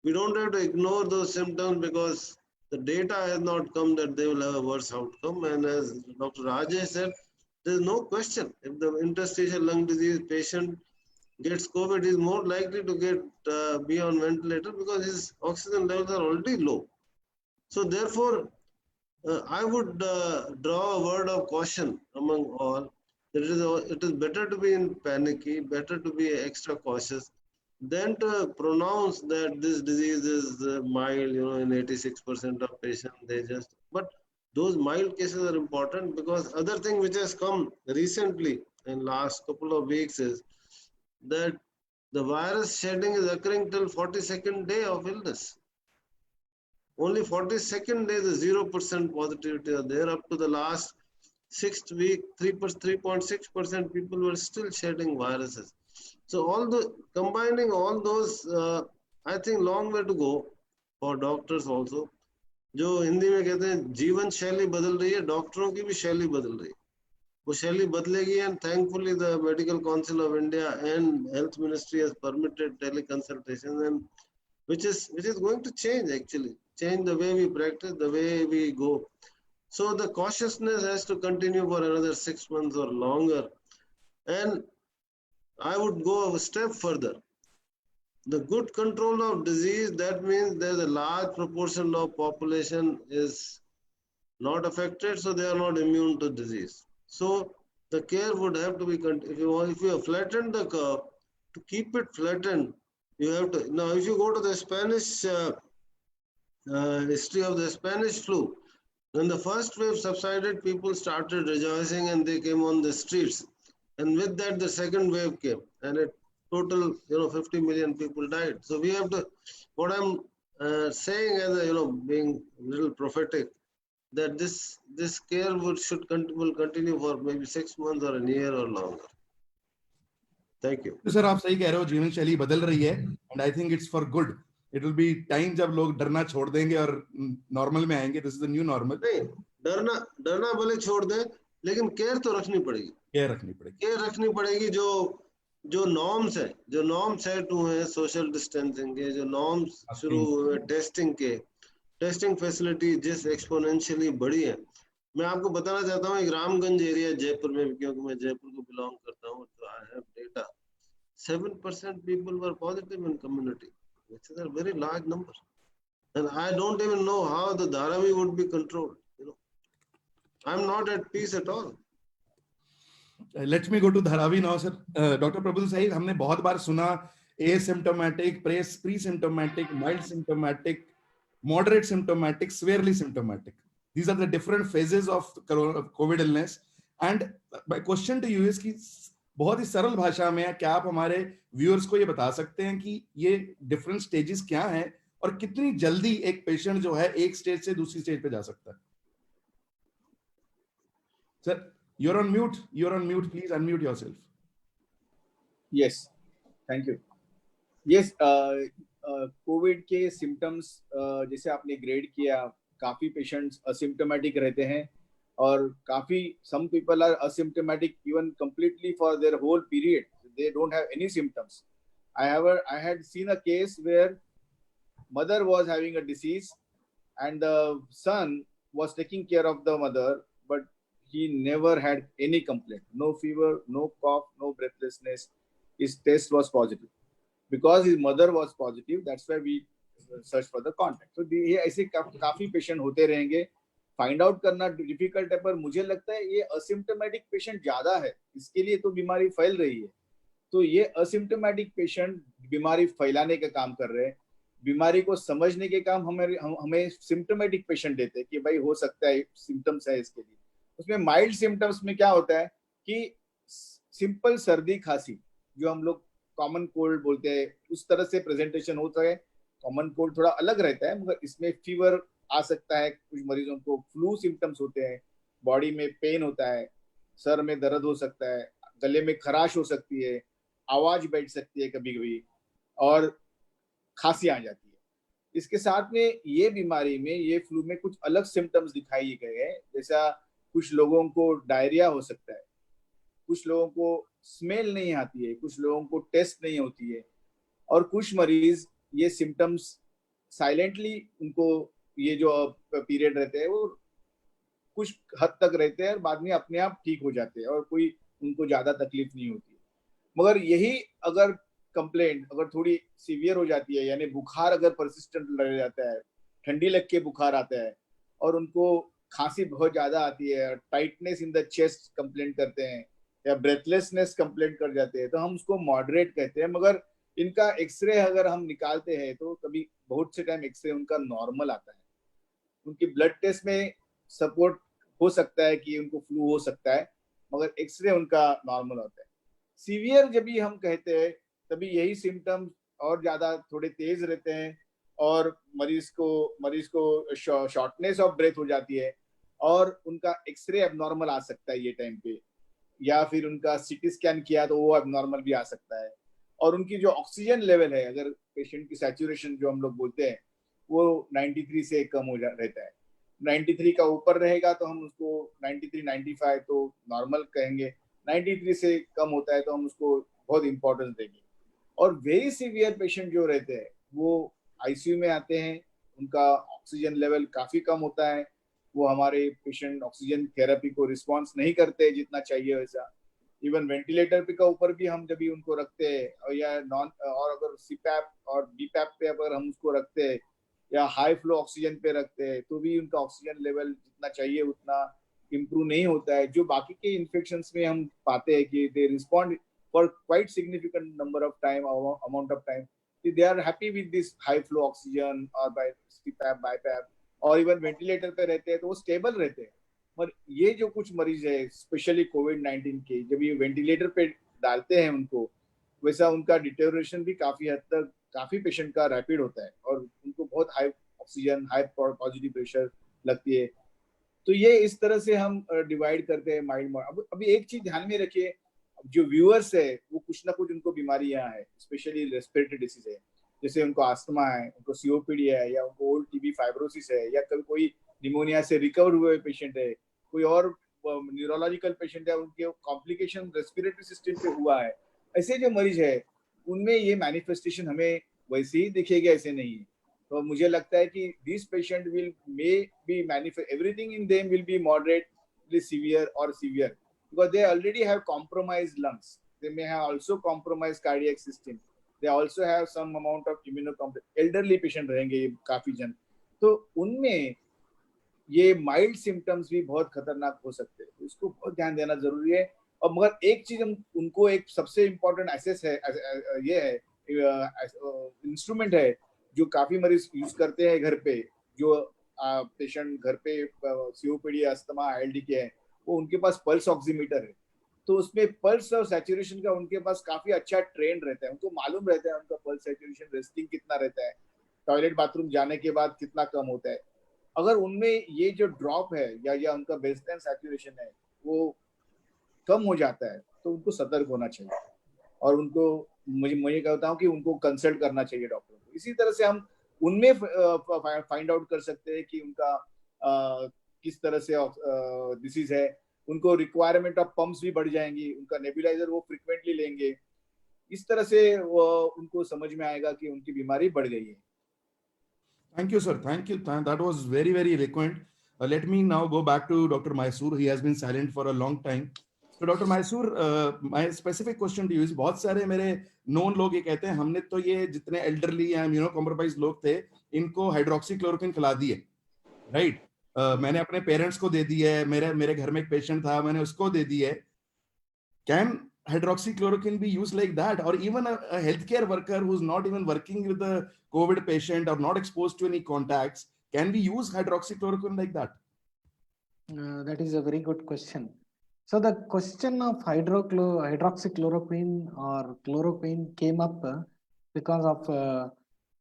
We don't have to ignore those symptoms because the data has not come that they will have a worse outcome. And as Dr. Rajesh said, there is no question. If the interstitial lung disease patient gets COVID, is more likely to be on ventilator because his oxygen levels are already low. So therefore, I would draw a word of caution among all. It is better to be in panicky, better to be extra cautious than to pronounce that this disease is mild, in 86% of patients, they just, but those mild cases are important because other thing which has come recently in last couple of weeks is that the virus shedding is occurring till 42nd day of illness. Only 42nd day, the 0% positivity are there. Up to the last 6th week, 3.6% people were still shedding viruses. So combining all those, I think long way to go for doctors also. जो हिंदी में कहते हैं जीवन शैली बदल रही है, डॉक्टरों की भी शैली बदल रही है. वो शैली बदलेगी, and thankfully the Medical Council of India and Health Ministry has permitted teleconsultation, and which is going to change the way we practice, the way we go. So the cautiousness has to continue for another 6 months or longer. And I would go a step further. The good control of disease, that means there's a large proportion of population is not affected, so they are not immune to disease. So the care would have to be, if you have flattened the curve, to keep it flattened, you have to. Now, if you go to the Spanish history of the Spanish flu, when the first wave subsided, people started rejoicing and they came on the streets. And with that, the second wave came, and it total, 50 million people died. So we have to, what I'm saying as a, being a little prophetic, that this care will continue for maybe 6 months or a year or longer. Thank you. तो sir आप सही कह रहे हो, जीवन शैली बदल रही है, and I think it's for good. It will be time जब लोग डरना छोड़ देंगे और नॉर्मल में आएंगे. This is the new normal. नहीं, डरना भले छोड़ दें, लेकिन केयर तो रखनी पड़ेगी. केयर रखनी पड़ेगी. जो नॉर्म्स है, जो नॉर्म सेट हुए हैं सोशल डिस्टेंसिंग के, जो नॉर्म्स शुरू हुए टेस्टिंग फैसिलिटी जिस एक्सपोनेंशियली बढ़ी है. मैं आपको बताना चाहता हूँ, एक रामगंज एरिया जयपुर में, क्योंकि मैं जयपुर को बिलोंग करता हूँ, तो I have data. 7% people were positive in community, which is a very large number. And I don't even know how the Dharavi would be controlled. I'm not at peace at all. Let me go to Dharavi now, sir. Dr. Prabhu Desai, हमने बहुत बार सुना asymptomatic, pre-symptomatic, mild symptomatic, moderate symptomatic, severely symptomatic. These are the different phases of COVID illness. And my question to you is कि बहुत ही सरल भाषा में क्या आप हमारे व्यूअर्स को ये बता सकते हैं कि ये डिफरेंट स्टेजेस क्या हैं और कितनी जल्दी एक पेशेंट जो है एक स्टेज से दूसरी स्टेज पे जा सकता है? Sir, you're on mute, please unmute yourself. Yes, thank you. Yes, Covid के सिम्टम्स जैसे आपने ग्रेड किया, काफी पेशेंट्स असिम्प्टोमेटिक रहते हैं और काफी some people are asymptomatic even completely for their whole period. They don't have any symptoms. I had seen a case where mother was having a disease and the son was taking care of the mother, but he never had any complaint. No fever, no cough, no breathlessness. His test was positive. Because his mother was positive, that's why we search for the contact. So ये ऐसे काफी patient होते रहेंगे. Find out करना difficult है, पर मुझे लगता है ये असिम्प्टोमेटिक पेशेंट ज्यादा है, इसके लिए तो बीमारी फैल रही है. तो ये असिम्प्टोमेटिक पेशेंट बीमारी फैलाने का काम कर रहे हैं. बीमारी को समझने के काम हमें सिम्प्टोमेटिक पेशेंट देते हैं कि भाई हो सकता है सिम्टम्स है इसके लिए. उसमें माइल्ड सिम्टम्स में क्या होता है कि सिंपल सर्दी खांसी, जो हम लोग कॉमन कोल्ड बोलते हैं, उस तरह से प्रेजेंटेशन होता है. कॉमन कोल्ड थोड़ा अलग रहता है, मगर इसमें फीवर आ सकता है. कुछ मरीजों को फ्लू सिम्टम्स होते हैं, बॉडी में पेन होता है, सर में दर्द हो सकता है, गले में खराश हो सकती है, आवाज बैठ सकती है कभी कभी, और खांसी आ जाती है. इसके साथ में ये बीमारी में, ये फ्लू में कुछ अलग सिम्टम्स दिखाई गए हैं. जैसा कुछ लोगों को डायरिया हो सकता है, कुछ लोगों को स्मेल नहीं आती है, कुछ लोगों को टेस्ट नहीं होती है, और कुछ मरीज ये सिम्टम्स साइलेंटली उनको ये जो पीरियड रहते हैं वो कुछ हद तक रहते हैं और बाद में अपने आप ठीक हो जाते हैं और कोई उनको ज्यादा तकलीफ नहीं होती है. मगर यही अगर कंप्लेंट अगर थोड़ी सीवियर हो जाती है, यानी बुखार अगर परसिस्टेंट रह जाता है, ठंडी लग के बुखार आता है और उनको खांसी बहुत ज्यादा आती है, tightness in the chest complaint करते हैं, या ब्रेथलेसनेस कंप्लेंट कर जाते हैं, तो हम उसको मॉडरेट कहते हैं। मगर इनका एक्सरे अगर हम निकालते हैं तो कभी बहुत से टाइम एक्सरे उनका नॉर्मल आता है। उनकी ब्लड टेस्ट में सपोर्ट हो सकता है कि उनको फ्लू हो सकता है, मगर एक्सरे उनका नॉर्मल होता है। सीवियर जब भी हम कहते हैं तभी यही सिम्टम्स और ज्यादा थोड़े तेज रहते हैं, और मरीज को शॉर्टनेस ऑफ ब्रेथ हो जाती है, और उनका एक्सरे एबनॉर्मल आ सकता है ये टाइम पे, या फिर उनका सीटी स्कैन किया तो वो एबनॉर्मल भी आ सकता है। और उनकी जो ऑक्सीजन लेवल है, अगर पेशेंट की सैचुरेशन जो हम लोग बोलते हैं, वो 93 से कम हो जा रहता है। 93 का ऊपर रहेगा तो हम उसको 93 95 तो नॉर्मल कहेंगे, 93 से कम होता है तो हम उसको बहुत इंपॉर्टेंस देंगे। और वेरी सीवियर पेशेंट जो रहते हैं वो आईसीयू में आते हैं, उनका ऑक्सीजन लेवल काफी कम होता है, वो हमारे पेशेंट ऑक्सीजन थेरेपी को रिस्पॉन्स नहीं करते जितना चाहिए वैसा। इवन वेंटिलेटर पे का ऊपर भी हम जब भी उनको रखते हैं, और या नॉन, और अगर सीपैप और बीपैप पे अगर हम उसको रखते हैं या हाई फ्लो ऑक्सीजन पे रखते हैं, तो भी उनका ऑक्सीजन लेवल जितना चाहिए उतना इम्प्रूव नहीं होता है। जो बाकी के इन्फेक्शन में हम पाते हैं कि they respond for quite significant number of time, amount of time, they are happy with this high flow oxygen और बाय सीपैप बाईपैप, और इवन वेंटिलेटर पे रहते हैं तो वो स्टेबल रहते हैं। पर ये जो कुछ मरीज है स्पेशली कोविड-19 के, जब ये वेंटिलेटर पे डालते हैं उनको, वैसा उनका डिटेरियोरेशन भी काफी हद तक काफी पेशेंट का रैपिड होता है, और उनको बहुत high oxygen, high positive pressure लगती है। तो ये इस तरह से हम डिवाइड करते हैं माइल्ड। अब अभी एक चीज ध्यान में रखिए, जो व्यूअर्स है वो कुछ ना कुछ उनको बीमारियां है, स्पेशली रेस्पिरेटरी डिसीज है, जैसे उनको आस्थमा है, उनको सीओपीडी है, या उनको ओल्ड टीबी फाइब्रोसिस है, या कभी कोई निमोनिया से रिकवर हुए पेशेंट है, कोई और न्यूरोलॉजिकल पेशेंट है, उनके कॉम्प्लिकेशन रेस्पिरेटरी सिस्टम पे हुआ है। ऐसे जो मरीज है उनमें ये मैनिफेस्टेशन हमें वैसे ही दिखेगा, ऐसे नहीं है। तो मुझे लगता है कि this patient will may be manifest, everything in them will be moderately severe और severe, because they already have compromised lungs, they may have also compromised cardiac system, they also have some amount of immunocompromised elderly patient रहेंगे ये काफी जन, तो उनमें ये mild symptoms भी बहुत खतरनाक हो सकते हैं, इसको बहुत ध्यान देना जरूरी है। और मगर एक चीज हम उनको एक सबसे इम्पोर्टेंट एसेस है, ये है इंस्ट्रूमेंट है जो काफी मरीज यूज करते हैं घर पे, जो पेशेंट घर पे सीओपीडी, अस्थमा, आईएलडी के हैं, वो उनके पास पल्स ऑक्सीमीटर है। तो उसमें पल्स और सैचुरेशन का उनके पास काफी अच्छा ट्रेंड रहता है, उनको मालूम रहता है उनका पल्स सैचुरेशन रेस्टिंग कितना रहता है, टॉयलेट बाथरूम जाने के बाद कितना कम होता है। अगर उनमें ये जो ड्रॉप है या उनका बेसलाइन सैचुरेशन है वो कम हो जाता है तो उनको सतर्क होना चाहिए, और उनको मुझे कहता हूँ कि उनको कंसल्ट करना चाहिए डॉक्टर को। इसी तरह से हम उनमें फाइंड आउट कर सकते हैं कि उनका किस तरह से डिसीज है, उनको रिक्वायरमेंट ऑफ पंप्स भी बढ़ जाएंगी, उनका नेबुलाइजर वो फ्रिक्वेंटली लेंगे, इस तरह से वो उनको समझ में आएगा कि उनकी बीमारी बढ़ गई है। Thank you, sir. Thank you. That was very, very eloquent. Let me now go back to Dr. Mysore. He has been silent for a long time. So, Dr. Mysore, my specific question to you is, बहुत सारे मेरे known लोग ये कहते हैं हमने तो ये जितने एल्डरली या इम्यूनोकॉम्प्रोमाइज लोग थे इनको हाइड्रोक्सीक्लोरोक्विन खिला दिए, राइट? मैंने अपने पेरेंट्स को दे दी है, मेरे घर में एक पेशेंट था मैंने उसको दे दी है। Can hydroxychloroquine be used like that, or even a healthcare worker who's not even working with a COVID patient or not exposed to any contacts, can we use hydroxychloroquine like that? That is a very good question. So the question of hydroxychloroquine or chloroquine came up because of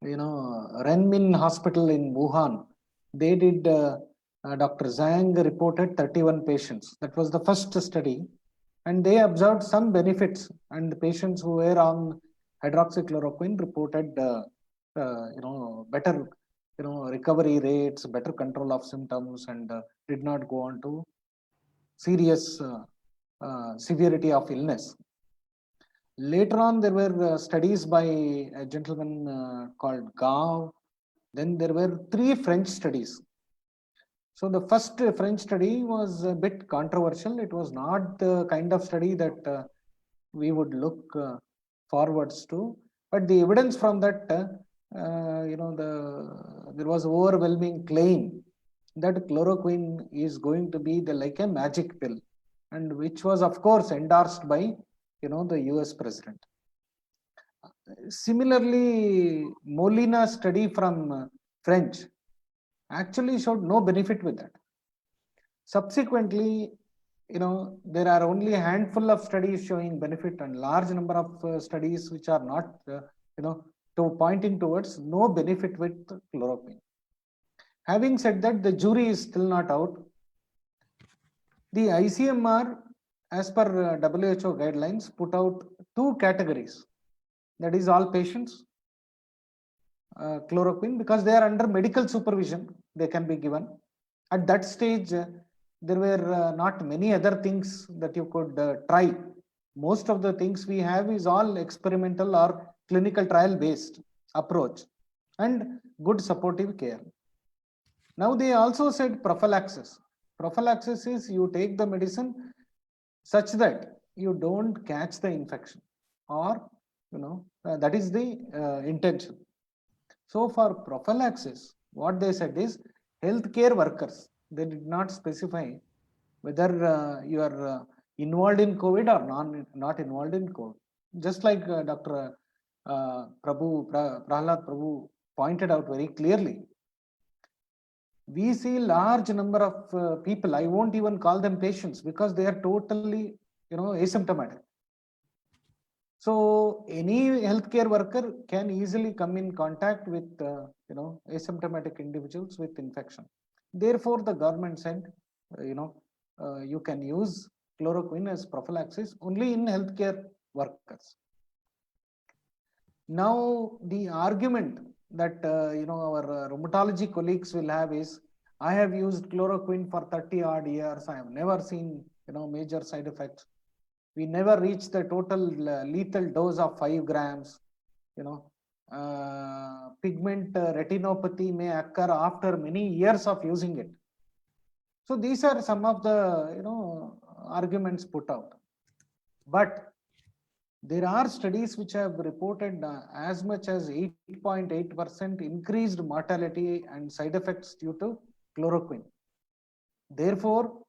Renmin Hospital in Wuhan. They did Dr. Zhang reported 31 patients. That was the first study, and they observed some benefits. And the patients who were on hydroxychloroquine reported better recovery rates, better control of symptoms, and did not go on to serious severity of illness. Later on, there were studies by a gentleman called Gao. Then there were 3 French studies. So the first French study was a bit controversial. It was not the kind of study that we would look forwards to, but the evidence from that, there was overwhelming claim that chloroquine is going to be like a magic pill, and which was of course endorsed by the US president. Similarly, Molina study from French actually showed no benefit with that. Subsequently, there are only a handful of studies showing benefit and large number of studies which are not, pointing towards no benefit with chloroquine. Having said that, the jury is still not out. The ICMR, as per WHO guidelines, put out 2 categories. That is all patients, chloroquine, because they are under medical supervision, they can be given. At that stage, there were not many other things that you could try. Most of the things we have is all experimental or clinical trial based approach and good supportive care. Now they also said prophylaxis. Prophylaxis is you take the medicine such that you don't catch the infection, or that is the intention. So for prophylaxis, what they said is healthcare workers. They did not specify whether you are involved in COVID or not involved in COVID. Just like Dr. Prahlad Prabhu pointed out very clearly, we see large number of people. I won't even call them patients because they are totally, asymptomatic. So any healthcare worker can easily come in contact with, asymptomatic individuals with infection. Therefore, the government said, you can use chloroquine as prophylaxis only in healthcare workers. Now, the argument that our rheumatology colleagues will have is, I have used chloroquine for 30 odd years. I have never seen major side effects. We never reached the total lethal dose of 5 grams. Pigment retinopathy may occur after many years of using it. So these are some of the arguments put out. But there are studies which have reported as much as 8.8% increased mortality and side effects due to chloroquine. Therefore,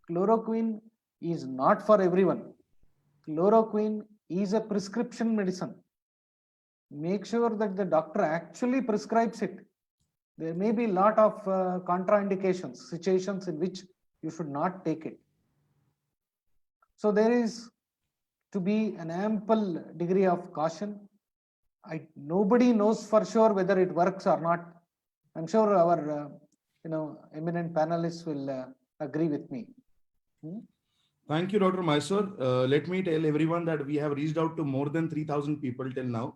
chloroquine is not for everyone. Chloroquine is a prescription medicine. Make sure that the doctor actually prescribes it. There may be a lot of contraindications, situations in which you should not take it. So there is to be an ample degree of caution. Nobody knows for sure whether it works or not. I'm sure our eminent panelists will agree with me. Thank you, Dr. Mysore. Let me tell everyone that we have reached out to more than 3,000 people till now.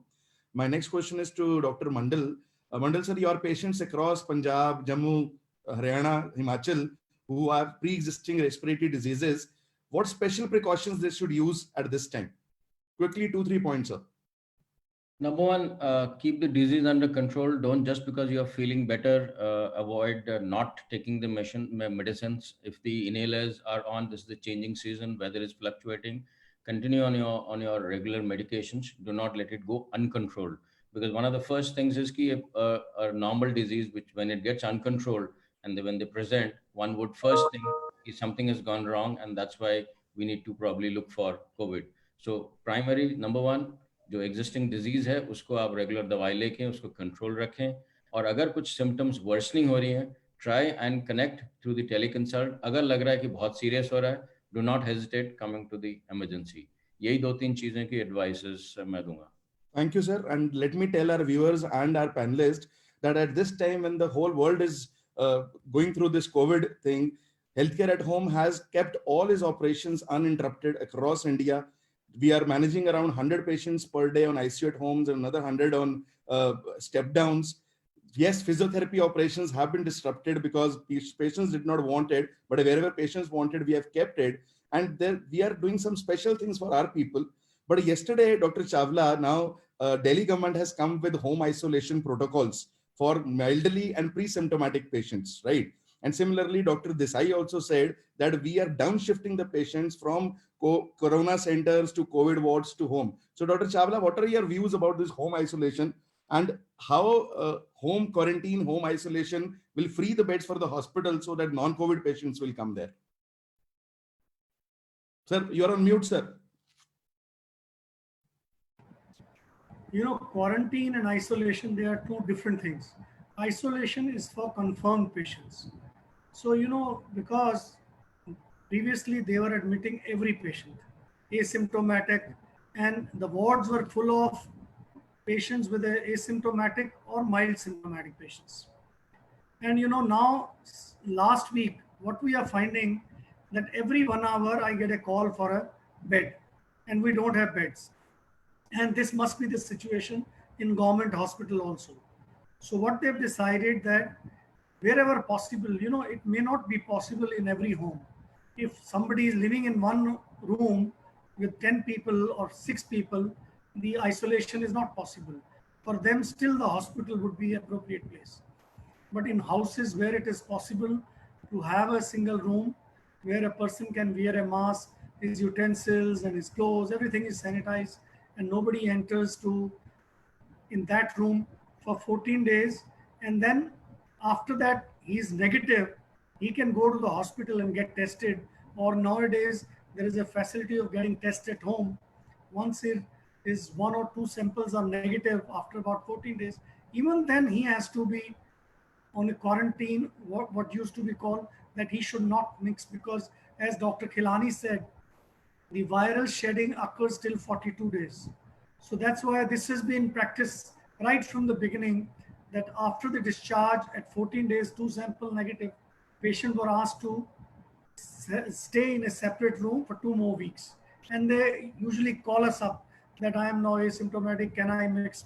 My next question is to Dr. Mandal. Mandal sir, your patients across Punjab, Jammu, Haryana, Himachal, who have pre-existing respiratory diseases, what special precautions they should use at this time? Quickly, 2-3 points, sir. Number one, keep the disease under control. Don't just because you are feeling better, avoid not taking the medicines. If the inhalers are on, this is the changing season, weather is fluctuating. Continue on your regular medications. Do not let it go uncontrolled. Because one of the first things is a normal disease, which when it gets uncontrolled and when they present, one would first think is something has gone wrong, and that's why we need to probably look for COVID. So primary, number one, जो existing disease है उसको आप regular दवाई लेके उसको control रखें, और अगर कुछ सिम्टम्स वर्सनिंग हो रही हैं, try and connect through the teleconsult. अगर लग रहा है कि बहुत सीरियस हो रहा है, do not hesitate coming to the emergency. यही 2-3 चीजें की एडवाइसेस मैं दूंगा. Thank you, sir. And let me tell our viewers and our panelists that at this time when the whole world is going through this COVID thing, Healthcare at Home has kept all its operations uninterrupted across India. We are managing around 100 patients per day on ICU at homes and another 100 on step downs. Yes, physiotherapy operations have been disrupted because patients did not want it, but wherever patients wanted, we have kept it. And we are doing some special things for our people. But yesterday, Dr. Chawla, now Delhi government has come with home isolation protocols for mildly and pre-symptomatic patients, right? And similarly, Dr. Desai also said that we are downshifting the patients from corona centers to COVID wards to home. So Dr. Chawla, what are your views about this home isolation? and how home quarantine, home isolation will free the beds for the hospital so that non-COVID patients will come there. Sir, you're on mute, sir. You know, quarantine and isolation, they are two different things. Isolation is for confirmed patients. So, you know, because previously they were admitting every patient, asymptomatic, and the wards were full of patients with asymptomatic or mild symptomatic patients. And you know, now last week, what we are finding that every 1 hour I get a call for a bed, and we don't have beds. And this must be the situation in government hospital also. So what they've decided that wherever possible, you know, it may not be possible in every home. If somebody is living in one room with 10 people or 6 people, the isolation is not possible. For them, still the hospital would be appropriate place. But in houses where it is possible to have a single room where a person can wear a mask, his utensils and his clothes, everything is sanitized, and nobody enters to in that room for 14 days, and then after that he is negative, he can go to the hospital and get tested. Or nowadays there is a facility of getting tested at home. Once it is 1 or 2 samples are negative after about 14 days, even then he has to be on a quarantine, what used to be called, that he should not mix, because as Dr. Khilani said, the viral shedding occurs till 42 days. So that's why this has been practiced right from the beginning, that after the discharge at 14 days, 2 sample negative, patients were asked to stay in a separate room for 2 more weeks. And they usually call us up that I am now asymptomatic, can I mix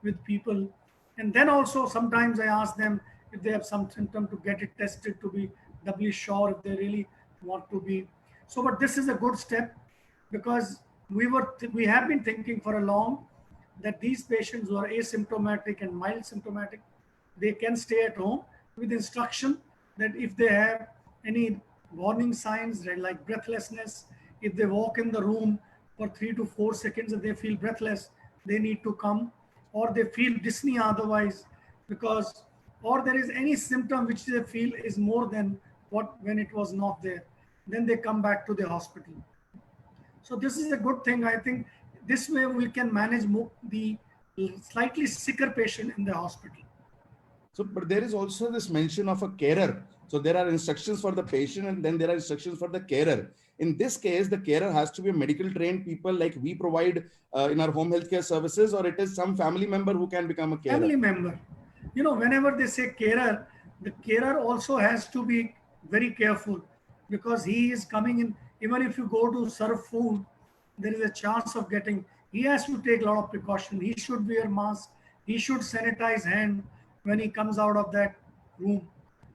with people? And then also sometimes I ask them if they have some symptom to get it tested to be doubly sure if they really want to be. So, but this is a good step, because we have been thinking for a long that these patients who are asymptomatic and mild symptomatic, they can stay at home with instruction that if they have any warning signs like breathlessness, if they walk in the room for 3 to 4 seconds and they feel breathless, they need to come, or they feel dyspnea otherwise, because, or there is any symptom which they feel is more than what when it was not there, then they come back to the hospital. So this is a good thing. I think this way we can manage the slightly sicker patient in the hospital. So, but there is also this mention of a carer. So there are instructions for the patient and then there are instructions for the carer. In this case, the carer has to be a medical trained people like we provide in our home healthcare services, or it is some family member who can become a carer? Family member. You know, whenever they say carer, the carer also has to be very careful, because he is coming in. Even if you go to serve food, there is a chance of getting, he has to take a lot of precaution. He should wear mask. He should sanitize hand when he comes out of that room,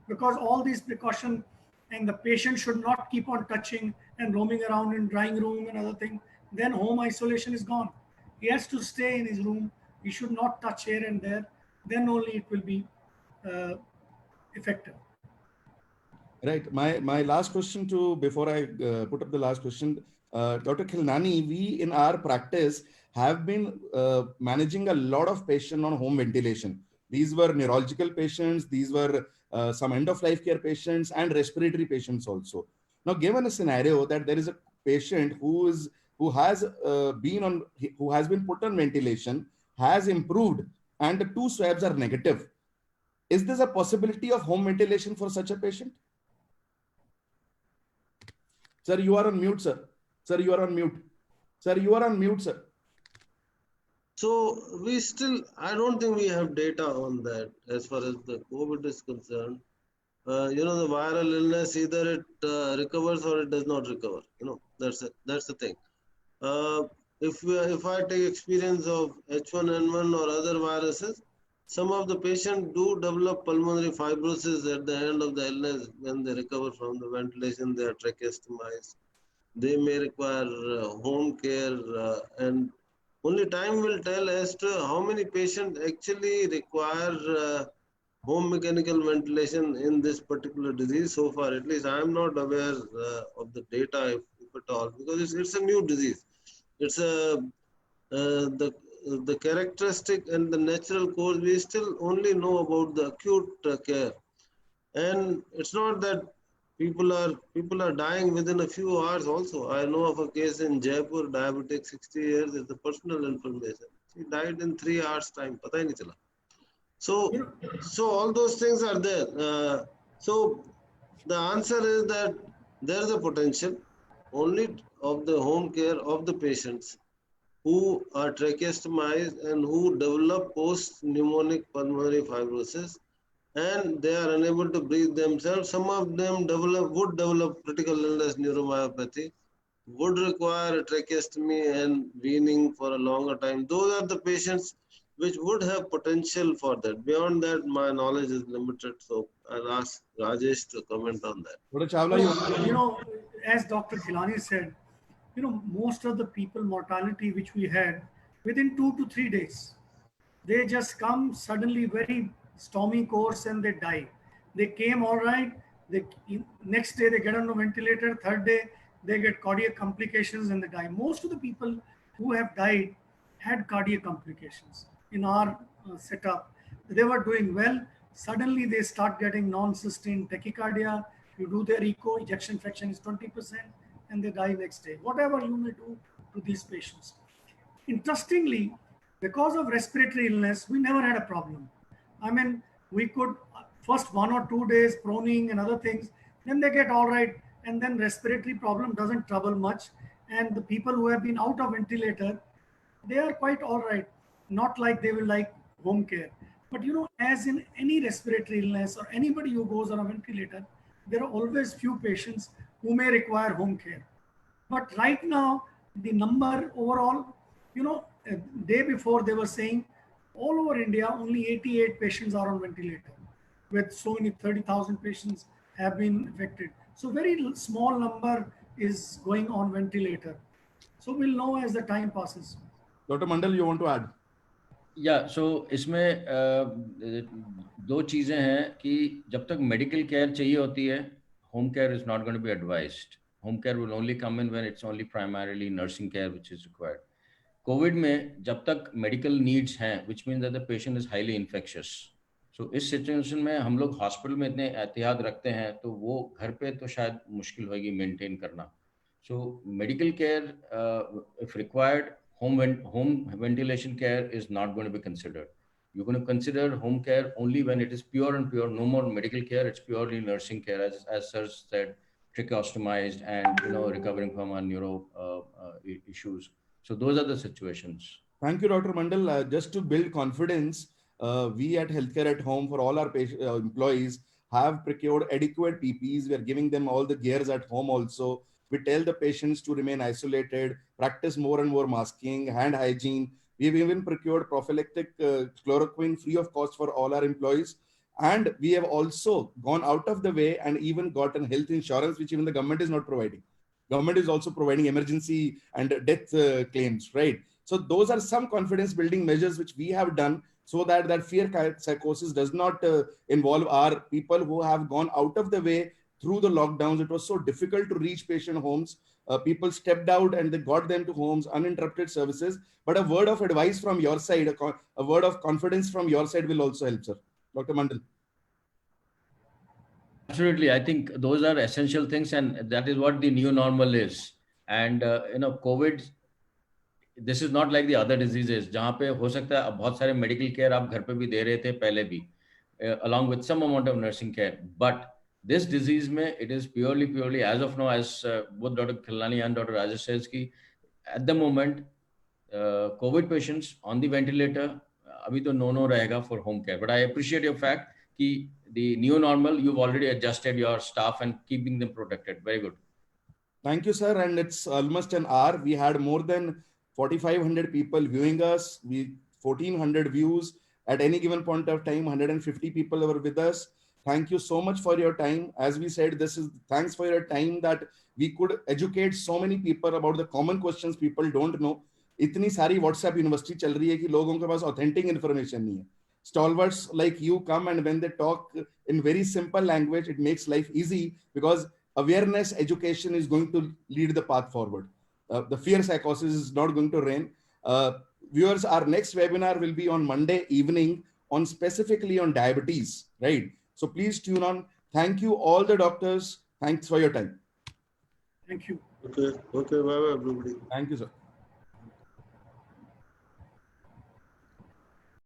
because all these precautions, and the patient should not keep on touching and roaming around in drying room and other thing. Then home isolation is gone. He has to stay in his room. He should not touch here and there. Then only it will be effective. Right. My last question before I put up the last question, Dr. Khilnani, we in our practice have been managing a lot of patients on home ventilation. These were neurological patients, these were some end-of-life care patients and respiratory patients also. Now, given a scenario that there is a patient who has been put on ventilation, has improved, and the 2 swabs are negative, is this a possibility of home ventilation for such a patient? Sir, you are on mute, sir. Sir, you are on mute. Sir, you are on mute, sir. So I don't think we have data on that as far as the COVID is concerned. You know, the viral illness, either it recovers or it does not recover. You know, that's the thing. If I take experience of H1N1 or other viruses, some of the patients do develop pulmonary fibrosis at the end of the illness when they recover from the ventilation. They are tracheostomized. They may require home care, and only time will tell as to how many patients actually require home mechanical ventilation in this particular disease. So far, at least I am not aware of the data, if at all, because it's a new disease. It's the the characteristic and the natural cause, we still only know about the acute care. And it's not that people are dying within a few hours also. I know of a case in Jaipur, diabetic, 60 years, is the personal information. She died in 3 hours time. Pata hi nahi chala. So all those things are there. So the answer is that there is a potential only of the home care of the patients who are tracheostomized and who develop post-pneumonic pulmonary fibrosis, and they are unable to breathe themselves. Some of them would develop critical illness neuromyopathy, would require a tracheostomy and weaning for a longer time. Those are the patients which would have potential for that. Beyond that, my knowledge is limited, so I'll ask Rajesh to comment on that. Dr. Chawla, You know, as Dr. Gilani said, you know, most of the people mortality which we had within 2 to 3 days, they just come suddenly very stormy course and they die. They came all right. Next day they get on a ventilator. Third day they get cardiac complications and they die. Most of the people who have died had cardiac complications in our setup. They were doing well. Suddenly they start getting non-sustained tachycardia. You do their echo, ejection fraction is 20%, and they die next day. Whatever you may do to these patients. Interestingly, because of respiratory illness, we never had a problem. I mean, we could first 1 or 2 days proning and other things, then they get all right, and then respiratory problem doesn't trouble much. And the people who have been out of ventilator, they are quite all right, not like they will like home care. But you know, as in any respiratory illness or anybody who goes on a ventilator, there are always few patients who may require home care. But right now, the number overall, you know, a day before they were saying all over India, only 88 patients are on ventilator, with so many 30,000 patients have been affected. So very small number is going on ventilator. So we'll know as the time passes. Dr. Mandal, you want to add? या सो इसमें दो चीज़ें हैं कि जब तक medical care चाहिए होती है, home care is not going to be advised. Home care will only come in when it's only primarily nursing care which is required. Covid में जब तक मेडिकल नीड्स हैं, which means that the patient is highly infectious, so इस situation में हम लोग hospital में इतने एहतियात रखते हैं, तो वो घर पे तो शायद मुश्किल होगी मेंटेन करना. So medical care if required, home ventilation care is not going to be considered. You're going to consider home care only when it is pure and pure, no more medical care. It's purely nursing care, as sir said, tracheostomized and recovering from our neuro issues. So those are the situations. Thank you, Dr. Mandal. Just to build confidence, we at Healthcare at Home for all our employees have procured adequate PPEs. We are giving them all the gears at home also. We tell the patients to remain isolated, practice more and more masking, hand hygiene. We've even procured prophylactic chloroquine free of cost for all our employees. And we have also gone out of the way and even gotten health insurance, which even the government is not providing. Government is also providing emergency and death claims, right? So those are some confidence building measures which we have done so that that fear psychosis does not involve our people who have gone out of the way. Through the lockdowns, it was so difficult to reach patient homes. People stepped out and they got them to homes, uninterrupted services. But a word of advice from your side, a word of confidence from your side will also help, sir. Dr. Mandal. Absolutely. I think those are essential things, and that is what the new normal is. And, COVID, this is not like the other diseases, जहाँ पे हो सकता है बहुत सारे medical care आप घर पे भी दे रहे थे पहले भी, along with some amount of nursing care. But this disease mein, it is purely as of now, as both Dr. Khilani and Dr. Rajesh says, ki at the moment COVID patients on the ventilator abhi to no rahega for home care. But I appreciate your fact ki the new normal, you've already adjusted your staff and keeping them protected. Very good. Thank you, sir. And it's almost an hour. We had more than 4,500 people viewing us. 1,400 views at any given point of time. 150 people were with us. Thank you so much for your time. As we said, thanks for your time that we could educate so many people about the common questions people don't know. इतनी सारी WhatsApp university चल रही है कि लोगों के पास authentic information नहीं है. Stalwarts like you come, and when they talk in very simple language, it makes life easy because awareness education is going to lead the path forward. The fear psychosis is not going to reign. viewers, our next webinar will be on Monday evening on specifically on diabetes, right? So please tune on. Thank you all the doctors. Thanks for your time. Thank you. Okay, bye bye everybody. Thank you, sir.